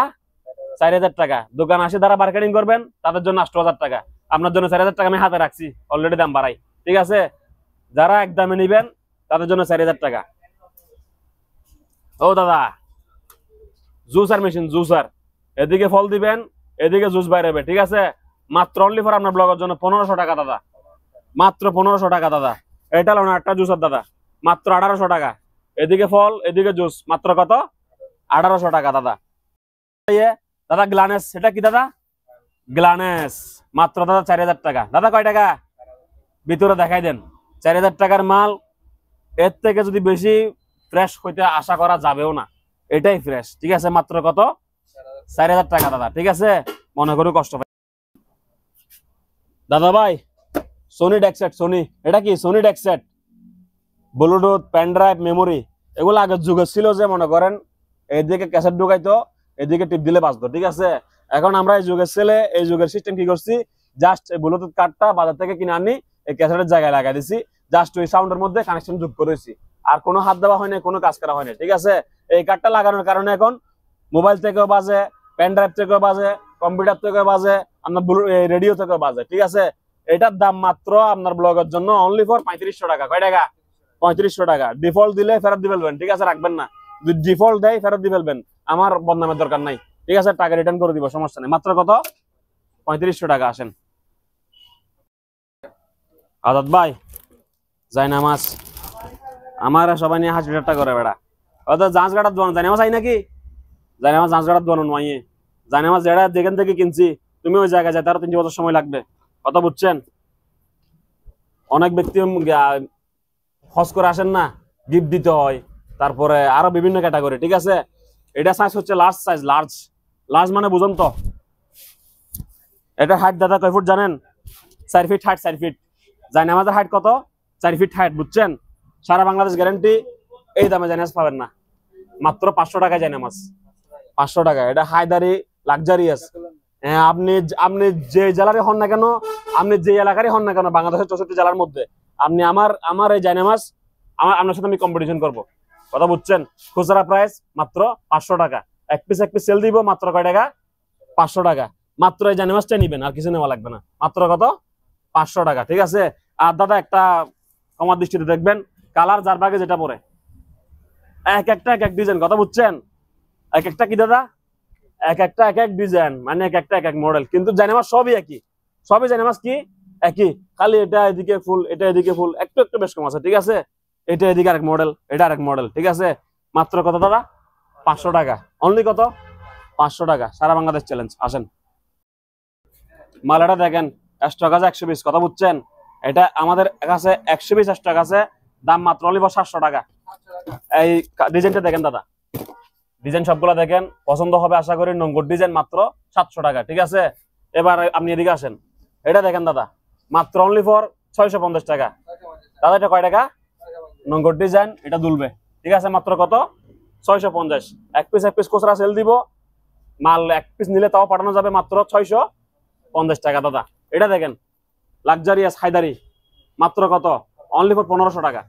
4000 টাকা। দোকান আসে যারা মার্কেটিং করবেন তাদের জন্য 8000 টাকা। আপনার জন্য 4000 টাকা আমি হাতে রাখছি, অলরেডি দাম বাড়াই, ঠিক আছে। যারা একদমে নিবেন তাদের জন্য 4000 টাকা। ও দাদা জুসার মেশিন, জুসার, এদিকে ফল দিবেন, এদিকে জুস বাইরে হবে, ঠিক আছে। মাত্র অনলি ফর আপনার ব্লগের জন্য 1500 টাকা দাদা। মাত্র 1500 টাকা দাদা। এটা হলো না একটা জুসার দাদা, মাত্র 1800 টাকা। এদিকে ফল, এদিকে জুস, মাত্র কত? 1800 টাকা দাদা। দাদা গ্লানেস, এটা কি দাদা? গ্লানেস, মাত্র দাদা 4000 টাকা। দাদা কয় টাকা? ভিতরে দেখাই দেন। 4000 টাকার মাল, এর থেকে যদি বেশি ফ্রেশ হইতে আশা করা যাবেও না, এটাই ফ্রেশ, ঠিক আছে। মাত্র কত? 4000 টাকা দাদা, ঠিক আছে। মনে করো কষ্ট পাই দাদা ভাই। সোনি ডেক্সেট, সোনি, এটা কি? Sony deck set, Bluetooth, pen drive, memory. এগুলো আগের যুগে ছিল যে মনে করেন এদিকে ক্যাসেট ঢুকাইতো, এদিকে টিপ দিলে বাজতো, ঠিক আছে। এখন আমরা এই যুগের ছেলে, এই যুগের সিস্টেম কি করছি, জাস্ট এই ব্লুটুথ কার্ডটা বাজার থেকে কিনে আনি, এই ক্যাসেটের জায়গায় লাগাই দিছি, জাস্ট ওই সাউন্ডের মধ্যে কানেকশন যোগ করেছি, আর কোনো হাত দেওয়া হয়নি, কোনো কাজ করা হয়নি, ঠিক আছে। এই কার্ডটা লাগানোর কারণে এখন মোবাইল থেকেও বাজে, পেন ড্রাইভ থেকেও বাজে, কম্পিউটার থেকেও বাজে, আপনার রেডিও থেকেও বাজে, ঠিক আছে। এটার দাম মাত্র আপনার ব্লগের জন্য অনলি ফর 3500 টাকা। কয় টাকা? 3500 টাকা। ডিফল্ট দিলে ফেরত দিয়ে ফেলবেন, ঠিক আছে, রাখবেন না। যদি ডিফল্ট দেয় ফেরত দিয়ে ফেলবেন, আমার বদনামের দরকার নাই, ঠিক আছে। টাকা রিটার্ন করে দিব, সমস্যা নেই। মাত্র কত? 3500 টাকা। আসেন আজাদ ভাই, জায়নামাজ আমার সবাই নিয়ে হাসি ঠাট্টা করে বেড়া হয়তো জাঁচ গাড়ার দোয়ান জানি আমার চাই নাকি জানি আমার জাঁচ গাড়ার দোয়ান নয় জানি আমার যেটা যেখান থেকে কিনছি তুমি ওই জায়গায় যাই তারও 3 বছর সময় লাগবে কথা বুঝছেন অনেক ব্যক্তি হজ করে আসেন না গিফট দিতে হয় তারপরে আরো বিভিন্ন ক্যাটাগরি ঠিক আছে এটা সাইজ হচ্ছে লার্জ সাইজ লার্জ লার্জ মানে বুঝুন তো এটা হাইট দাদা কয় ফুট জানেন 4 ফিট হাইট 4 ফিট জানি আমাদের হাইট কত 4 ফিট হাইট বুঝছেন সারা বাংলাদেশ গ্যারান্টি এই দামে জানাজ পাবেন না মাত্র 500 টাকায় জানামাজ 500 টাকা এটা হায়দারি লাক্সারিয়াস আপনি আপনি যে জেলারই হন না কেন আপনি যে এলাকারই হন না কেন বাংলাদেশের 64 জেলার মধ্যে আপনি আমার এই জানামাজ আপনার সাথে আমি কম্পিটিশন করব কথা বুঝছেন খুচরা প্রাইস মাত্র 500 টাকা এক পিস সেল দিব মাত্র কয় টাকা 500 টাকা মাত্র এই জানামাজটা নেবেন আর কিছু নেওয়া লাগবে না মাত্র কত 500 টাকা ঠিক আছে আর দাদা একটা কমার দৃষ্টিতে দেখবেন কালার যার ভাগে যেটা পরে এক একটা এক এক ডিজাইন কথা বুঝছেন এক একটা কি দাদা এক একটা এক এক ডিজাইন মানে এক একটা এক এক মডেল কিন্তু জানামাজ সবই একই সবই জানামাজ কি একই খালি এটা এদিকে ফুল এটা এদিকে ফুল একটু একটু বেশ কম আছে ঠিক আছে এটা এদিকে আরেক মডেল এটা আরেক মডেল ঠিক আছে মাত্র কত দাদা 500 টাকা অনলি কত 500 টাকা সারা বাংলাদেশ চ্যালেঞ্জ আসেন মালাটা দেখেন স্টক আছে 120 কথা বুঝছেন এটা আমাদের কাছে 120 স্টক আছে দাম মাত্র অনলি 700 টাকা এই ডিজাইনটা দেখেন দাদা ডিজাইন সবগুলা দেখেন পছন্দ হবে আশা করি নঙ্গর ডিজাইন মাত্র 700 টাকা ঠিক আছে এবার আপনি এদিকে আসেন এটা দেখেন দাদা মাত্র অনলি ফর 650 টাকা দাদা এটা কয় টাকা নঙ্গর ডিজাইন এটা দুলবে ঠিক আছে মাত্র কত 650 এক পিস খুচরা সেল দিব মাল এক পিস নিলে তাও পাঠানো যাবে মাত্র 650 টাকা দাদা এটা দেখেন লাক্সারিয়াস হায়দারি মাত্র কত অনলি ফর 1500 টাকা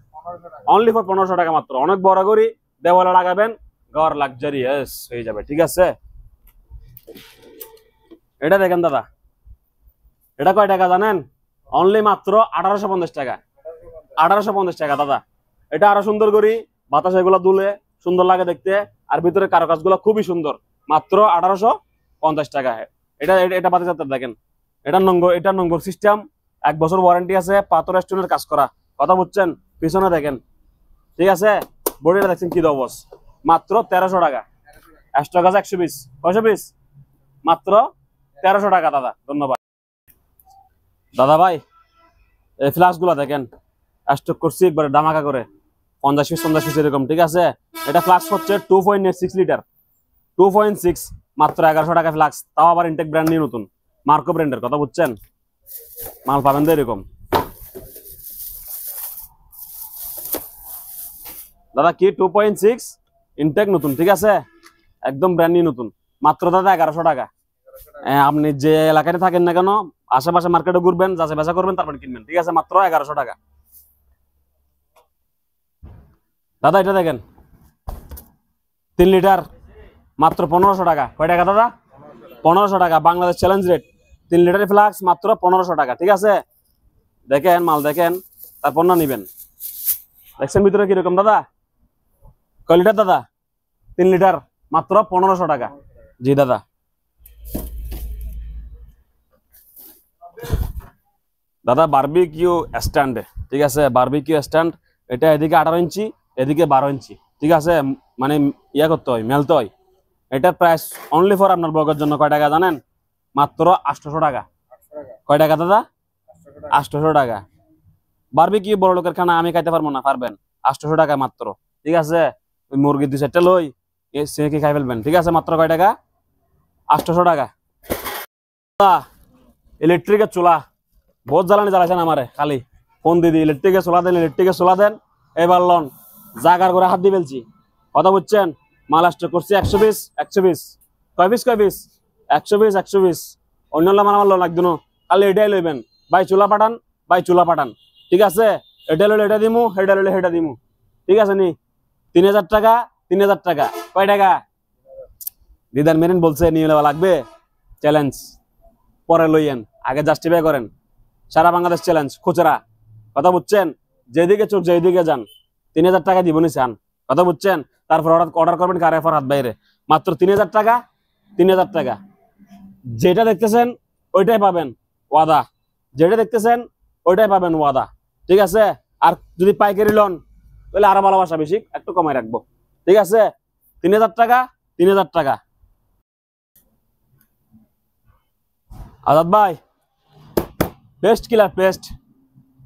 অনলি ফর 1500 টাকা মাত্র অনেক বড় করি দেওয়ালে লাগাবেন ঘর লাক্সারিয়াস হয়ে যাবে ঠিক আছে এটা দেখেন দাদা এটা কয় টাকা জানেন অনলি মাত্র 1850 টাকা 1850 টাকা দাদা এটা আরো সুন্দর করি বাতাস এগুলো দুলে সুন্দর লাগে দেখতে আর ভিতরে কারুকাজগুলো খুবই সুন্দর মাত্র 1850 টাকা এটা এটা বাতাস দেখেন এটা নঙ্গর সিস্টেম 1 বছর ওয়ারেন্টি আছে পাথর স্টোনের কাজ করা কথা বুঝছেন পিছনে দেখেন ঠিক আছে বডিটা দেখছেন কি দবস মাত্র 1300 টাকা স্টক আছে 120 120 মাত্র 1300 টাকা দাদা ধন্যবাদ দাদা ভাই এই ফ্লাস্ক গুলা দেখেন স্টক করছি একবারে ধামাকা করে 50 পিস এরকম ঠিক আছে এটা ফ্লাস্ক হচ্ছে 2.6 লিটার 2.6 মাত্র 1100 টাকা ফ্লাস্ক তাও আবার ইনটেক ব্র্যান্ড নিয়ে নতুন মার্কো ব্র্যান্ডের কথা বুঝছেন মাল পাবেন তো এরকম দাদা কি 2.6 ইনটেক নতুন ঠিক আছে একদম ব্র্যান্ড নিউ নতুন মাত্র দাদা 1100 টাকা আপনি যে এলাকায় থাকেন না কেন আশেপাশে মার্কেটে ঘুরবেন যাচাই বাছাই করবেন তারপর কিনবেন ঠিক আছে মাত্র 1100 টাকা দাদা এটা দেখেন 3 লিটার মাত্র 1500 টাকা কয় টাকা দাদা 1500 টাকা বাংলাদেশ চ্যালেঞ্জ রেট 3 লিটারের ফ্লাক্স মাত্র 1500 টাকা ঠিক আছে দেখেন মাল দেখেন তারপর না নিবেন দেখছেন ভিতরে কিরকম দাদা কয় লিটার দাদা 3 লিটার মাত্র 1500 টাকা জি দাদা দাদা বারবিকিউ স্ট্যান্ড ঠিক আছে বারবিকিউ স্ট্যান্ড এটা এদিকে 18 ইঞ্চি এদিকে 12 ইঞ্চি ঠিক আছে মানে ইয়া করতে হয় মেলতে হয় এটার প্রাইস অনলি ফর আপনার ব্লগের জন্য কয় টাকা জানেন মাত্র 800 টাকা কয় টাকা দাদা 800 টাকা বারবিকিউ বড় লোকের খানা আমি খাইতে পারবো না পারবেন 800 টাকা মাত্র ঠিক আছে ওই মুরগি 2-4টা লই সে কি খাই ফেলবেন ঠিক আছে মাত্র কয় টাকা 800 টাকা ইলেকট্রিকের চুলা বহুত জ্বালানি জ্বালাইছেন আমারে খালি ফোন দিদি ইলেকট্রিকের চুলা দেন এবার লন জাগার করে হাত দিয়ে ফেলছি কথা বুঝছেন মাল স্টক করছি 120 কয় পিস 120 অন্য মাল লাগতো না খালি এটাই লইবেন ভাই চুলা পাঠান ঠিক আছে এটা লইলে এটা দিমু এটা লইলে সেটা দিমু ঠিক আছে নি 3000 টাকা কয় টাকা দিদার মেরিন বলছে নিয়ে নেওয়া লাগবে চ্যালেঞ্জ পরে লইয়েন আগে জাস্টিফাই করেন সারা বাংলাদেশ চ্যালেঞ্জ খুচরা কথা বুঝছেন যেদিকে চোখ যেদিকে যান 3000 টাকা দিবনি চান কথা বুঝছেন তারপর অর্ডার করবেন কারে ফর হাত বাইরে মাত্র 3000 টাকা যেটা দেখতেছেন ওইটাই পাবেন ওয়াদা যেটা দেখতেছেন ওইটাই পাবেন ওয়াদা ঠিক আছে আর যদি পাইকারি লন তাহলে আরো ভালোবাসা বেশি, একটু কমাই রাখবো। ঠিক আছে, 3000 টাকা, 3000 টাকা। আজাদ ভাই, পেস্ট কিলার পেস্ট,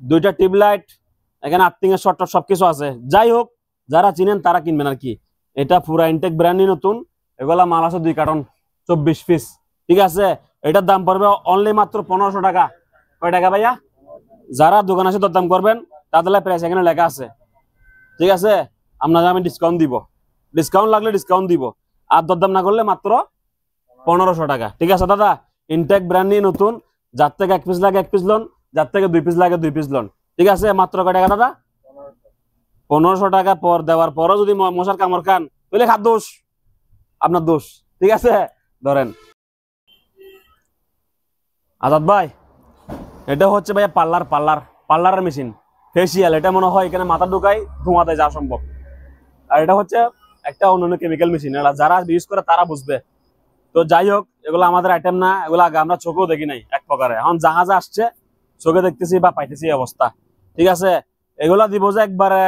দুইটা টিউব লাইট, এখানে আর্থিং এর শর্ট সবকিছু আছে। যাই হোক, যারা চিনেন তারা কিনবেন আর কি। এটা পুরা ইনটেক ব্র্যান্ডই নতুন, এগুলা মাল আছে 2 কার্টন 24 পিস। ঠিক আছে, এটার দাম পড়বে অনলি মাত্র 1500 টাকা। কয় টাকা ভাইয়া? যারা দোকানে এসে দরদাম করবেন তাদের প্রাইস এখানে লেখা আছে। ঠিক আছে, আপনাকে আমি ডিসকাউন্ট দিব, ডিসকাউন্ট লাগলে ডিসকাউন্ট দিব, আর দরদাম না করলে মাত্র 1500 টাকা। ঠিক আছে দাদা, ইনটেক ব্র্যান্ডই নতুন, যার থেকে 1 পিস লাগে 1 পিস লোন, যার থেকে 2 পিস লাগে 2 পিস লোন। ঠিক আছে, মাত্র কয় টাকা দাদা? 1500 টাকা পর দেওয়ার পরও যদি মশার কামড় খান তাহলে খাদ দোষ, আপনার দোষ। ঠিক আছে, ধরেন আজাদ ভাই, এটা হচ্ছে ভাইয়া পার্লারের মেশিন, ফেসিয়াল। এটা মনে হয় এখানে মাথা ঢুকাই ধোঁয়া দেয় যা সম্ভব। আর এটা হচ্ছে একটা অন্যান্য কেমিক্যাল মেশিন, যারা ইউজ করে তারা বুঝবে। তো যাই হোক, এগুলো আমাদের আইটেম না, এগুলো আগে আমরা চোখেও দেখি নাই এক প্রকারে, এখন জাহাজে আসছে চোখে দেখতেছি বা পাইতেছি অবস্থা। ঠিক আছে, এগুলা দিব যে একবারে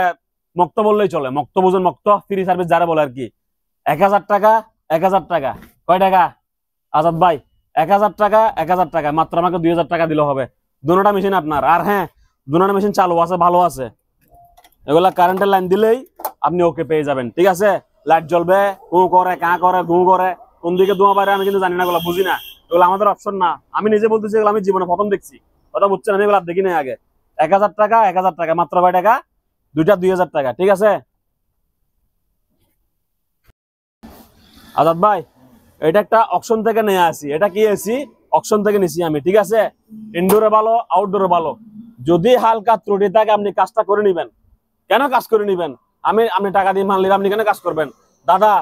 মুক্ত বললেই চলে, মুক্ত বুঝুন, মুক্ত ফ্রি সার্ভিস যারা বলে আর কি। 1000 টাকা, 1000 টাকা। কয় টাকা আজাদ ভাই? 1000 টাকা, 1000 টাকা। মাত্র আমাকে 2000 টাকা দিলে হবে। দুটোটা মেশিন আপনার। আর হ্যাঁ, দুটোটা মেশিন চালু আছে, ভালো আছে। এগুলা কারেন্টের লাইন দিলেই আপনি ওকে পেয়ে যাবেন। ঠিক আছে, লাইট জ্বলবে, কু করে, কা করে, ঘু করে, কোন দিকে ধোঁয়া বাইরে আমি কিন্তু জানি না, এগুলো বুঝি না, এগুলো আমাদের অপশন না। আমি নিজে বলতেছি, এগুলো আমি জীবনে প্রথম দেখছি, কথা বুঝছেন? আমি এগুলো দেখি নাই আগে। 1000 টাকা, 1000 টাকা। মাত্র কয় টাকা? দুইটা 2000 টাকা। ঠিক আছে আজাদ ভাই, এটা একটা অকশন থেকে নিয়ে আসি। এটা কি এসি? অকশন থেকে নিছি আমি। ঠিক আছে, ইনডোরে ভালো, আউটডোরে ভালো। যদি হালকা ত্রুটি থাকে আপনি কাজটা করে নিবেন। কেন কাজ করে নিবেন? আপনি টাকা দিয়ে মাল নিবেন, আপনি কেন কাজ করবেন? দাদা,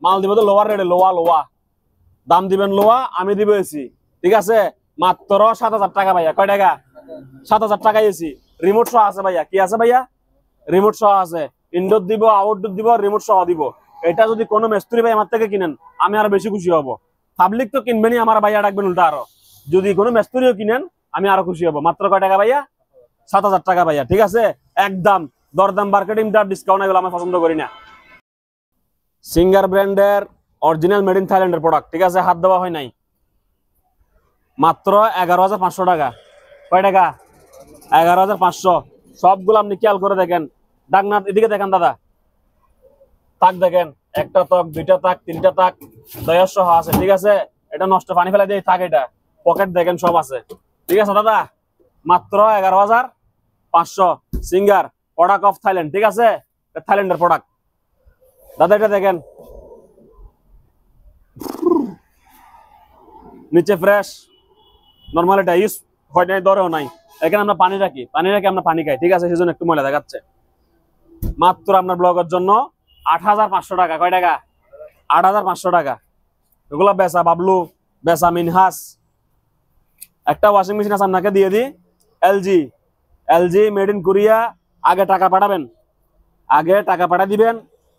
মাল দিব তো লোয়ার রেটে, লোয়া দাম দিবেন, লোয়া আমি দিব এসি। ঠিক আছে, মাত্র 7000 টাকা ভাইয়া। কয় টাকা? 7000 টাকা এসি। রিমোট সহ আছে ভাইয়া। কি আছে ভাইয়া? রিমোট সহ আছে। ইনডোর দিব, আউটডোর দিব, রিমোট সহ দিব। এটা যদি কোনো মিস্ত্রি ভাই আমার থেকে কিনেন আমি আরো বেশি খুশি হব। পাবলিক তো কিনবেনই, আমার ভাইয়া ডাকবেন উল্টা আরো। যদি কোনো মিস্ত্রিও কিনেন আমি আরো খুশি হব। মাত্র কয় টাকা ভাইয়া? 7000 টাকা ভাইয়া। ঠিক আছে, একদম দরদাম, মার্কেটিং ডিসকাউন্ট, এগুলো আমি পছন্দ করি না। সিঙ্গার ব্র্যান্ডের অরিজিনাল মেড ইন থাইল্যান্ডের প্রোডাক্ট। ঠিক আছে, হাত দেওয়া হয় নাই। মাত্র 11500 টাকা। কয় টাকা? 11500। সবগুলো আপনি খেয়াল করে দেখেন, ডাকনা এদিকে দেখেন দাদা, তাক দেখেন, একটা তাক, দুইটা তাক, তিনটা তাক, দয়ার সহ আছে। ঠিক আছে, এটা নষ্ট, পানি ফেলা দিয়ে থাক, এটা পকেট দেখেন, সব আছে। ঠিক আছে দাদা, মাত্র 11500। Singer, product of Thailand. ঠিক আছে, থাইল্যান্ডের প্রোডাক্ট। দাদা এটা দেখেন, নিচে ফ্রেশ, নর্মাল, এটা ইউজ হয় নাই, দরেও নাই। এখানে আমরা পানি রাখি, আমরা পানি খাই। ঠিক আছে, সেজন্য একটু ময়লা দেখাচ্ছে। মাত্র আপনার ব্লগের জন্য 8500 টাকা। কয় টাকা? 8500 টাকা। এগুলা বেচা বাবলু, বেচা মিনহাস। একটা ওয়াশিং মেশিন আছে, আপনাকে দিয়ে দিই, এলজি মেড ইন কোরিয়া। আগে টাকা পাঠাবেন, আগে টাকা পাঠা দিবেন,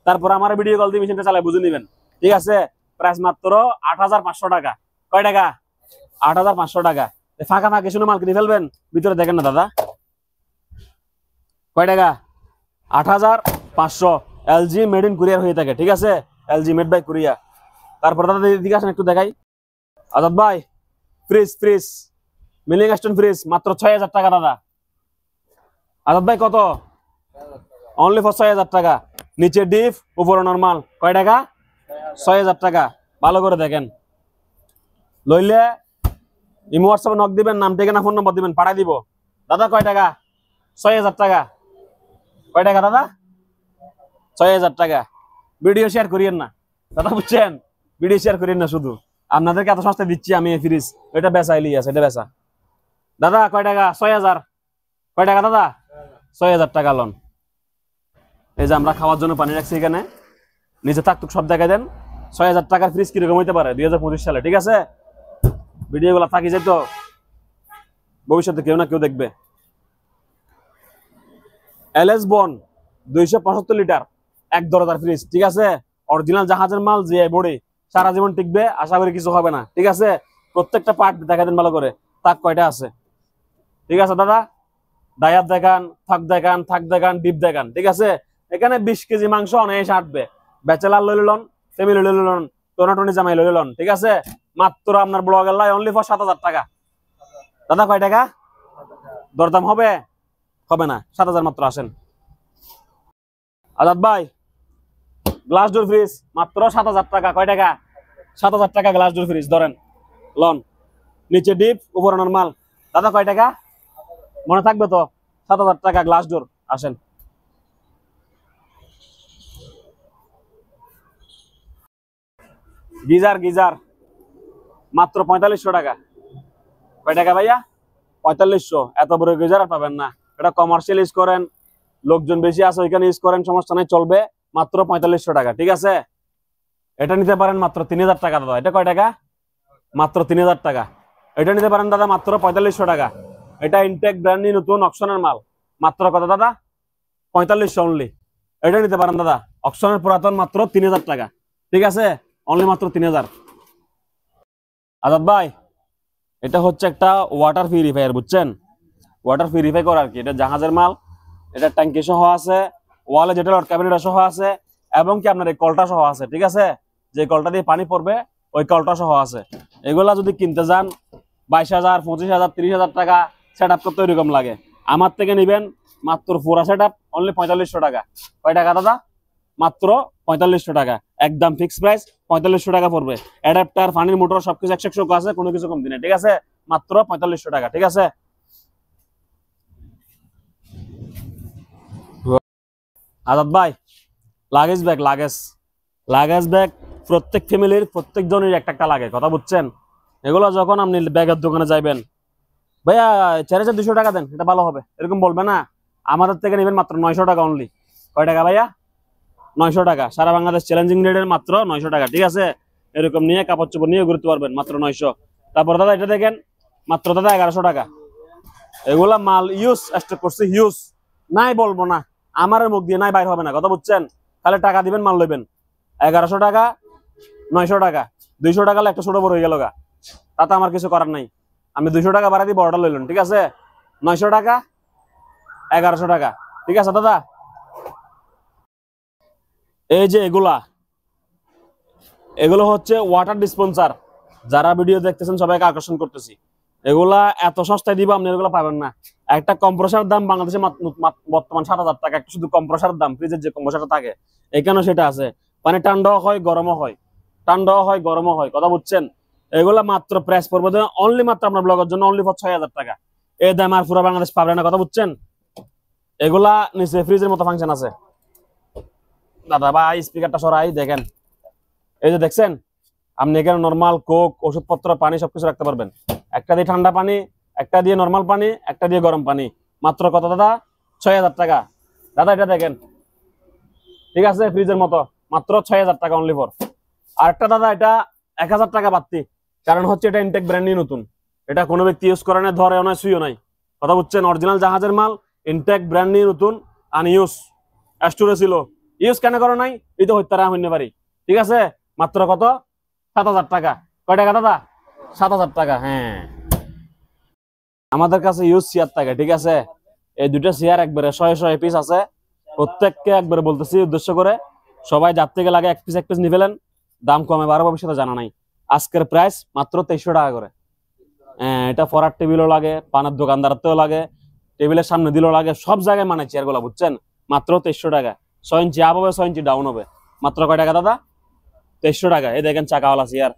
তারপর আমার ভিডিও কল দিয়ে মেশিনটা চালাই বুঝে নিবেন। ঠিক আছে, প্রাইস মাত্র 8500 টাকা। কয় টাকা? 8500 টাকা। ফাঁকা ফাঁকা শুনে মাল কিনে ফেলবেন, ভিতরে দেখেন না দাদা। কয় টাকা? 8500। এলজি মেড ইন কোরিয়ার হয়ে থাকে। ঠিক আছে, এলজি মেড বাই কোরিয়া। তারপর দাদা দিকে আসেন, একটু দেখাই। আজাদ ভাই, ফ্রিজ মিলিং স্টোন ফ্রিজ, মাত্র 6000 টাকা দাদা। আজাদ ভাই কত? অনলি ফর 6000 টাকা। নিচে ডিপ, উপরে নরমাল। কয় টাকা? 6000 টাকা। ভালো করে দেখেন, লইলে ইমো হোয়াটসঅ্যাপে নক দিবেন, নাম ঠিকানা ফোন নম্বর দিবেন, পাঠাই দিব। দাদা কয় টাকা? 6000 টাকা। কয় টাকা দাদা? 6000 টাকা। ভিডিও শেয়ার করিয়েন না দাদা, বুঝছেন? ভিডিও শেয়ার করিয়েন না, শুধু আপনাদেরকে এত সস্তা দিচ্ছি আমি এই ফ্রিজ। এটা বেচা ইলিয়াস, এটা বেচা। দাদা কয় টাকা? 6000। কয় টাকা দাদা? 6000 টাকা লোন। এই যে আমরা খাওয়ার জন্য পানি রাখছি এখানে, নিচে থাকতুক সব দেখাই দেন। 6000 টাকার ফ্রিজ কিরকম হইতে পারে 2025 সালে? ঠিক আছে, ভিডিও গুলা থাকি যেত, ভবিষ্যতে কেউ না কেউ দেখবে। এলএস বন 275 লিটার, এক দরজার ফ্রিজ। ঠিক আছে, অরিজিনাল জাহাজের মাল, যে বডি, সারা জীবন টিকবে, আশা করি কিছু হবে না। ঠিক আছে, প্রত্যেকটা পার্ট দেখা দেন ভালো করে, তাক কয়টা আছে। ঠিক আছে দাদা, ডায়ার দেখান, থাক দেখান, ডিপ দেখান। ঠিক আছে, এখানে 20 কেজি মাংস অনায়াসে আটবে। ব্যাচেলার লইলে লন, ফ্যামিলি লইলে লন, টোনাটনি জামাই লইলে লন, ঠিক আছে? মাত্র আপনার ব্লগের লাই অনলি ফর 7,000 টাকা। দাদা কয় টাকা? দরদাম হবে? হবে না, 7,000 মাত্র। আসেন আজাদ ভাই, গ্লাস ডোর ফ্রিজ মাত্র 7,000 টাকা। কয় টাকা? 7,000 টাকা গ্লাস ডোর ফ্রিজ ধরেন, লন। নিচে ডিপ, উপরে নরমাল। দাদা কয় টাকা? মনে থাকবে তো? 7,000 টাকা গ্লাস ডোর। আসেন। গিজার গিজার মাত্র 4500 টাকা। কয় টাকা ভাইয়া? 4500। এত বড় গিজার আর পাবেন না। এটা কমার্শিয়াল ইউজ করেন, লোকজন বেশি আছে ওইখানে ইউজ করেন, সমস্যা নাই, চলবে। মাত্র 4500 টাকা, ঠিক আছে? এটা নিতে পারেন মাত্র 3000 টাকা দাদা। এটা কয় টাকা? মাত্র 3000 টাকা। এটা নিতে পারেন দাদা মাত্র 4500 টাকা। এটা ইনটেক ব্র্যান্ড নিউ নতুন অকশনের মাল। মাত্র কত দাদা? 4500 অনলি। এটা নিতে পারেন দাদা, অকশনের পুরাতন, মাত্র 3000 টাকা, ঠিক আছে? অনলি মাত্র 3000। আজাদ ভাই, এটা হচ্ছে একটা ওয়াটার পিউরিফায়ার, বুঝছেন? ওয়াটার পিউরিফাই করা আর কি। এটা জাহাজের মাল। এটা ট্যাঙ্কি সহ আছে, ওয়ালে যেটা লট ক্যাবিনেট সহ আছে, এবং কি আপনার এই কলটা সহ আছে, ঠিক আছে? যে কলটা দিয়ে পানি পড়বে ওই কলটা সহ আছে। এগুলা যদি কিনতে যান 22,000, 25,000, 30,000 টাকা সেট আপ করতে ওইরকম লাগে। আমার থেকে নিবেন মাত্র পুরা সেট আপ অনলি 4500 টাকা। কয় টাকা দাদা? মাত্র 4500 টাকা। একদম ফিক্স প্রাইস, 4500 টাকা পড়বে। অ্যাডাপ্টার, পানির মোটর সবকিছু 100 আছে, কোনো কিছু কম দিনে, ঠিক আছে? মাত্র 4500 টাকা, ঠিক আছে? আজাদ ভাই, লাগেজ ব্যাগ, লাগেজ ব্যাগ প্রত্যেক ফ্যামিলির, প্রত্যেক জনের একটা একটা লাগে, কথা বুঝছেন? এগুলো যখন আপনি ব্যাগের দোকানে যাইবেন, ভাইয়া 4,200 টাকা দেন, এটা ভালো হবে, এরকম বলবে না। আমাদের থেকে নেবেন মাত্র 900 টাকা অনলি। কয় টাকা ভাইয়া? 900 টাকা। সারা বাংলাদেশ চ্যালেঞ্জিং রেটের মাত্র 900 টাকা, ঠিক আছে? এরকম নিয়ে কাপড় চোপড় নিয়ে ঘুরতে পারবেন মাত্র 900। তারপর দাদা এটা দেখেন, মাত্র দাদা 1100 টাকা। এগুলা মাল ইউজ স্টক করছে, ইউজ নাই বলবো না, আমার মুখ দিয়ে নাই বাইর হবে না, কথা বুঝছেন? তাহলে টাকা দিবেন, মাল লইবেন। 1100 টাকা, 900 টাকা, 200 টাকা একটা ছোট বড় হয়ে গেল গা, তাতে আমার কিছু করার নাই। আমি 200 টাকা বাড়া দিয়ে বড়টা লইলেন, ঠিক আছে? 900 টাকা, 1100 টাকা, ঠিক আছে দাদা? এই যে এগুলো হচ্ছে ওয়াটার ডিসপেন্সার। যারা ভিডিও দেখতেছেন সবাইকে আকর্ষণ করতেছি, এগুলা এত সস্তায় দিব আপনি এগুলো পাবেন না। একটা কম্প্রেসার দাম বাংলাদেশে বর্তমান 7,000 টাকা। একটা শুধু কম্প্রেসার দাম, ফ্রিজের যে কম্প্রেসারটা থাকে, এখানেও সেটা আছে। মানে ঠান্ডাও হয়, গরমও হয়, ঠান্ডাও হয়, গরমও হয়, কথা বুঝছেন? এগুলা মাত্র প্রাইস পড়বে অনলি মাত্র আপনার ব্লগের জন্য অনলি ফর 6,000 টাকা। এই দাম আর পুরো বাংলাদেশ পাবে না, কথা বুঝছেন? এগুলা নিচে ফ্রিজের মতো ফাংশন আছে। দাদা ভাই স্পিকারটা সরাই দেখেন, এই যে দেখছেন, আপনি এখানে নর্মাল কোক, ওষুধপত্র, পানি সবকিছু রাখতে পারবেন। একটা দিয়ে ঠান্ডা পানি, একটা দিয়ে নর্মাল পানি, একটা দিয়ে গরম পানি। মাত্র কত দাদা? 6,000 টাকা। দাদা এটা দেখেন, ঠিক আছে? ফ্রিজের মতো, মাত্র 6,000 টাকা অনলি ফর। আর একটা দাদা, এটা 1,000 টাকা বাড়তি, কারণ হচ্ছে এটা ইনটেক ব্র্যান্ড নিউ নতুন। এটা কোনো ব্যক্তি ইউজ করে না, ধরেও নাই, সুইও নাই, কথা বুঝছেন? অরিজিনাল জাহাজের মাল, ইনটেক ব্র্যান্ড নিউ নতুন, আন ইউজ স্টোরে ছিল। ইউজ কেন করে নাই? এই তো হত্যা হইতে পারি, ঠিক আছে? মাত্র কত? 7,000 টাকা। কয় টাকা দাদা? 7,000 টাকা। হ্যাঁ, আমাদের কাছে ইউজ চেয়ার থাকে, ঠিক আছে? এই দুটো চেয়ার একবারে 100 পিস আছে। প্রত্যেককে একবারে বলতেছি উদ্দেশ্য করে, সবাই যার থেকে লাগে এক পিস নিয়ে ফেলেন। দাম কমে বারো ভবিষ্যতে জানা নাই। আজকের প্রাইস মাত্র 2300 টাকা করে। এটা পড়ার টেবিলও লাগে, পানের দোকানদারতেও লাগে, টেবিলের সামনে দিলেও লাগে, সব জায়গায় মানে চেয়ারগুলো, বুঝছেন? মাত্র 2300 টাকা। 6 ইঞ্চি আপ হবে, 6 ইঞ্চি ডাউন হবে। মাত্র কয় টাকা দাদা? 2300 টাকা। এই দেখেন চাকাওয়ালা চেয়ার,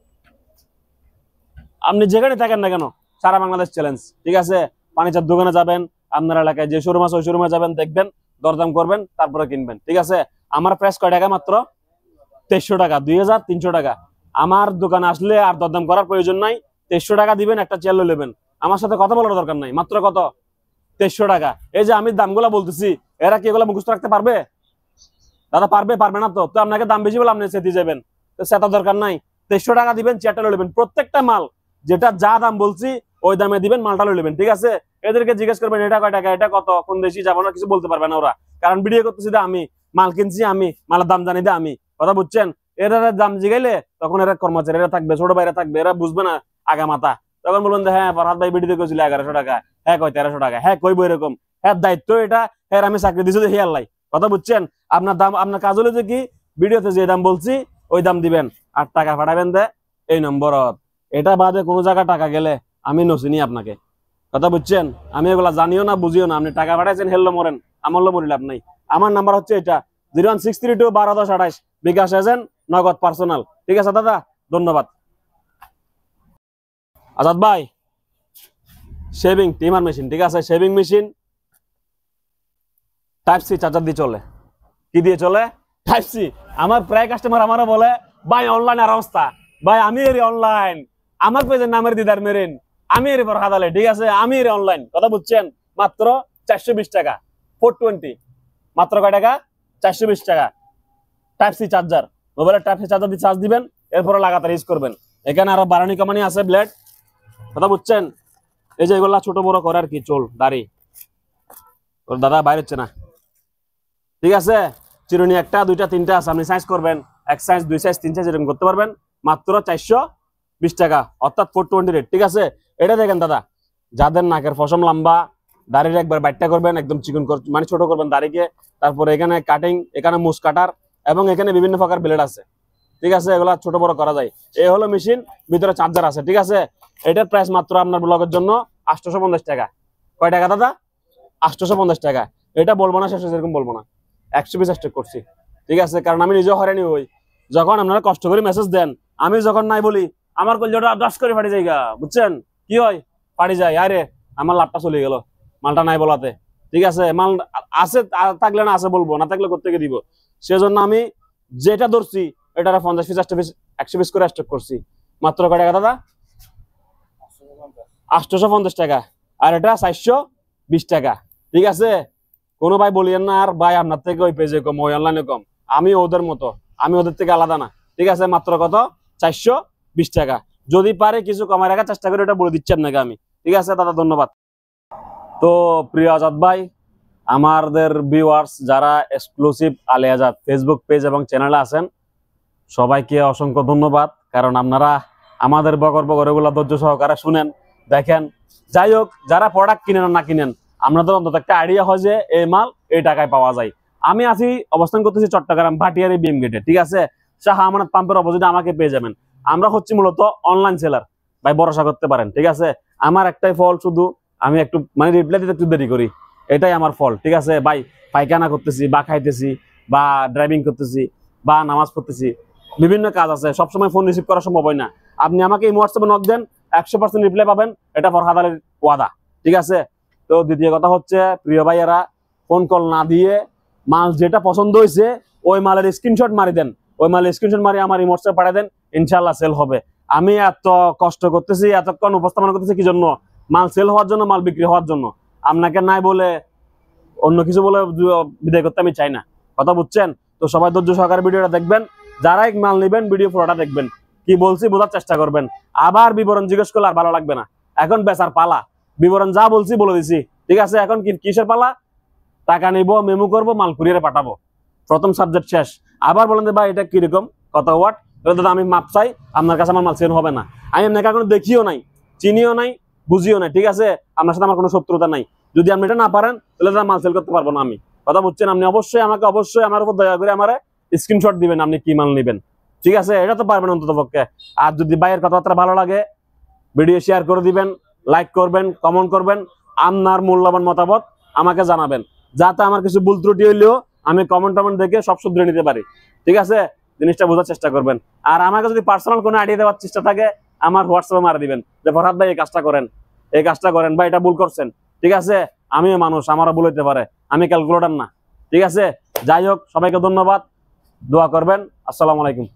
আপনি যেখানে থাকেন না কেন, সারা বাংলাদেশ চ্যালেঞ্জ, ঠিক আছে? ফার্নিচার দোকানে যাবেন, আপনার এলাকায় যে শোরুম আছে ওই শোরুমে যাবেন, দেখবেন, দরদাম করবেন, তারপরে কিনবেন, ঠিক আছে? আমার প্রাইস কয় টাকা? মাত্র 2300 টাকা, 2,300 টাকা। আমার দোকানে আসলে আর দরদাম করার প্রয়োজন নাই। 2300 টাকা দিবেন, একটা চেয়ার লয়ে নেবেন, আমার সাথে কথা বলার দরকার নাই। মাত্র কত? 2300 টাকা। এই যে আমি দামগুলা বলতেছি, এরা কি এগুলো মুখস্থ রাখতে পারবে? দাদা পারবে? পারবে না তো আপনাকে দাম বেশি বলে আপনি সেটি যাবেন, তো সেটা দরকার নাই। 2300 টাকা দিবেন, চেয়ারটা লয়ে নেবেন। প্রত্যেকটা মাল যেটা যা দাম বলছি ওই দামে দিবেন, মালটা লয়ে নেবেন, ঠিক আছে? এদেরকে জিজ্ঞেস করবেন এটা কয় টাকা, এটা কত, কোন দেশি, যাবো না, কিছু বলতে পারবে না ওরা, কারণ ভিডিও করতেছি আমি, মাল কিনছি আমি, মালের দাম জানি আমি, কথা বুঝছেন? এরা দাম জিগাইলে তখন এরা কর্মচারী, এরা থাকবে, ছোট ভাইরা থাকবে, এরা বুঝবে না আগা মাথা। তখন বলবেন হ্যাঁ ফরহাদ ভাই ভিডিও কইছিল 1100 টাকা, হ্যাঁ কয় 1300 টাকা, হ্যাঁ কইবো এরকম, হ্যাঁ দায়িত্ব এটা, হ্যাঁ আমি চাকরি দিছি, হে আল্লাহ, কথা বুঝছেন? আপনার দাম, আপনার কাজ হলো যে কি, ভিডিওতে যে দাম বলছি ওই দাম দিবেন আর টাকা পাঠাবেন দে এই নম্বরত। এটা বাদে কোনো জায়গায় টাকা গেলে আমি নচিনি আপনাকে। কথা বুঝছেন? আমি এগুলা জানিও না, বুঝিও না। আপনি টাকা পাঠাইছেন, হেললো মরেন, আমল মরি লাভ নাই। আমার নাম্বার হচ্ছে এটা 01632 1210 28, বিকাশ এজেন্ট, নগদ পার্সোনাল। ঠিক আছে দাদা, ধন্যবাদ। আজাদ ভাই, শেভিং ট্রিমার মেশিন, ঠিক আছে, shaving machine type C charger দিয়ে চলে। কি দিয়ে চলে? Type C. আমার প্রায় কাস্টমার আমারও বলে ভাই অনলাইন আর অবস্থা, ভাই আমি এর অনলাইন, আমার পেজের নামের দিদার মেরেন, আমি এর পর হাদালে, ঠিক আছে, আমি এর অনলাইন। কথা বুঝছেন? মাত্র 420 টাকা, 420। মাত্র কয় টাকা? 420 টাকা। টাইপ সি চার্জার, মোবাইলের টাইপ সি চার্জার দিয়ে চার্জ দিবেন, এরপরে লাগাতার ইউজ করবেন। এখানে আরো বারানি কামানি আছে, ব্লেড। কথা বুঝছেন? এই যে এগুলা ছোট বড় করার কি চুল দাড়ি, ওর দাদা বাইরে হচ্ছে না, ঠিক আছে। চিরুনি 1 2 3 আছে, আপনি সাইজ করবেন, 1 সাইজ 2 সাইজ 3 সাইজ এরকম করতে পারবেন। মাত্র 420 টাকা, অর্থাৎ 420 রেট, ঠিক আছে। এটা দেখেন দাদা, যাদের নাকের ফসম লম্বা, দাড়ির একবার বাইটটা করবেন, একদম চিকন মানে ছোট করবেন দাড়িকে। তারপরে এখানে কাটিং, এখানে মুস কাটার, এবং এখানে বিভিন্ন প্রকার ব্লেড আছে, ঠিক আছে। এগুলা ছোট বড় করা যায়। এই হলো মেশিন, ভিতরে চার্জার আছে, ঠিক আছে। এটার প্রাইস মাত্র আপনার ব্লগের জন্য 850 টাকা। কয় টাকা দাদা? 850 টাকা। এটা বলবো না, শেষ এরকম বলবো না, 120 টাকা করছি, ঠিক আছে। কারণ আমি নিজেও হয়রানি হই, যখন আপনারা কষ্ট করে মেসেজ দেন, আমি যখন নাই বলি, আমার কলজটা দশ করে ফাটি যায়, বুঝছেন? কি হয়? ফাটি যায়, আরে আমার লাভটা চলে গেল মালটা নাই বলাতে, ঠিক আছে। মাল আছে থাকলে না আছে বলবো, না থাকলে কোথেকে দিব। সেজন্য আমি যেটা ধরছি এটা 50 পিস 100 পিস করে স্টক করছি। মাত্র কয় টাকা দাদা? 850 টাকা। আর এটা 420 টাকা, ঠিক আছে। কোনো ভাই বলিয়েন না আর ভাই আপনার থেকে ওই পেজে কম, ওই অনলাইনে কম। আমি ওদের মতো, আমি ওদের থেকে আলাদা না, ঠিক আছে। মাত্র কত? 420 টাকা। যদি পারে কিছু কমায় রাখার চেষ্টা করে, এটা বলে দিচ্ছি আপনাকে আমি, ঠিক আছে দাদা, ধন্যবাদ। তো প্রিয় আজাদ ভাই, আমাদের ভিউয়ার্স যারা exclusive Ali Azad Facebook page এবং চ্যানেলে আছেন, সবাইকে অসংখ্য ধন্যবাদ। কারণ আপনারা আমাদের বগর বগর এগুলো ধৈর্য সহকারে শুনেন, দেখেন। যাই হোক, যারা প্রোডাক্ট কিনেন না কিনেন, আপনাদের অন্তত একটা আইডিয়া হয় যে এই মাল এই টাকায় পাওয়া যায়। আমি আছি, অবস্থান করতেছি চট্টগ্রাম ভাটিয়ারি বিএম গেটে, ঠিক আছে। শাহ আমানত পাম্পের অপোজিটে আমাকে পেয়ে যাবেন। আমরা হচ্ছি মূলত অনলাইন সেলার, ভাই ভরসা করতে পারেন, ঠিক আছে। আমার একটাই ফল শুধু, আমি একটু মানে রিপ্লাই দিতে একটু দেরি করি, এটাই আমার ফল, ঠিক আছে ভাই। পায়খানা করতেছি বা খাইতেছি বা ড্রাইভিং করতেছি বা নামাজ পড়তেছি, বিভিন্ন কাজ আছে, সবসময় ফোন রিসিভ করা সম্ভব হয় না। আপনি আমাকে এই হোয়াটসঅ্যাপে নক দেন, 100% রিপ্লাই পাবেন, এটা ফরহাদ আলীর ওয়াদা, ঠিক আছে। তো দ্বিতীয় কথা হচ্ছে, প্রিয় ভাইয়েরা, ফোন কল না দিয়ে মাল যেটা পছন্দ হয়েছে ওই মালের স্ক্রিনশট মারি দেন, ওই মালের স্ক্রিনশট মারি আমার এই হোয়াটসঅ্যাপে পাঠিয়ে দেন, ইনশাল্লাহ সেল হবে। আমি এত কষ্ট করতেছি, এতক্ষণ উপস্থাপনা করতেছি কি জন্য? মাল সেল হওয়ার জন্য, মাল বিক্রি হওয়ার জন্য। আপনাকে নাই বলে অন্য কিছু বলে বিদায় করতে আমি চাই না, কথা বুঝছেন? তো সবাই ধৈর্য সহকারে ভিডিওটা দেখবেন, যারা এক মাল নেবেন ভিডিও পুরোটা দেখবেন, কি বলছি বোঝার চেষ্টা করবেন। আবার বিবরণ জিজ্ঞেস করলে আর ভালো লাগবে না। এখন বেচার পালা, বিবরণ যা বলছি বলে দিছি, ঠিক আছে। এখন কিসের পালা? টাকা নিব, মেমো করব, মাল কুরিয়ারে পাঠাবো, প্রথম সাবজেক্ট শেষ। আবার বলেন যে ভাই এটা কিরকম, কত ওয়াট? দাদা আমি মাপ চাই, আপনার কাছে আমার মাল সেল হবে না। আমি আপনাকে কোনো দেখিও নাই, চিনিও নাই, বুঝিও নাই, ঠিক আছে। আপনার সাথে আমার কোনো শত্রুতা নাই। যদি আপনি এটা না পারেন তাহলে দাদা মাল সেল করতে পারবো না আমি, কথা বুঝছেন? আপনি অবশ্যই আমাকে, অবশ্যই আমার উপর দয়া করে আমার স্ক্রিনশট দিবেন আপনি কি মাল নেবেন, ঠিক আছে। এটা তো পারবেন অন্তত পক্ষে। আর যদি ভাইয়ের কথাবার্তা ভালো লাগে, ভিডিও শেয়ার করে দিবেন, লাইক করবেন, কমেন্ট করবেন, আপনার মূল্যবান মতামত আমাকে জানাবেন, যাতে আমার কিছু ভুল ত্রুটি হইলেও আমি কমেন্ট দেখে সব শুধরে নিতে পারি, ঠিক আছে। জিনিসটা বোঝার চেষ্টা করবেন। আর আমাকে যদি পার্সোনাল কোনো আইডিয়া দেওয়ার চেষ্টা থাকে, আমার হোয়াটসঅ্যাপে মারা দিবেন যে ফরহাদ ভাই এই কাজটা করেন, এই কাজটা করেন, বা এটা ভুল করছেন, ঠিক আছে। আমিও মানুষ, আমারও ভুল হইতে পারে, আমি ক্যালকুলেটর না, ঠিক আছে। যাই হোক, সবাইকে ধন্যবাদ, দোয়া করবেন। আসসালামু আলাইকুম।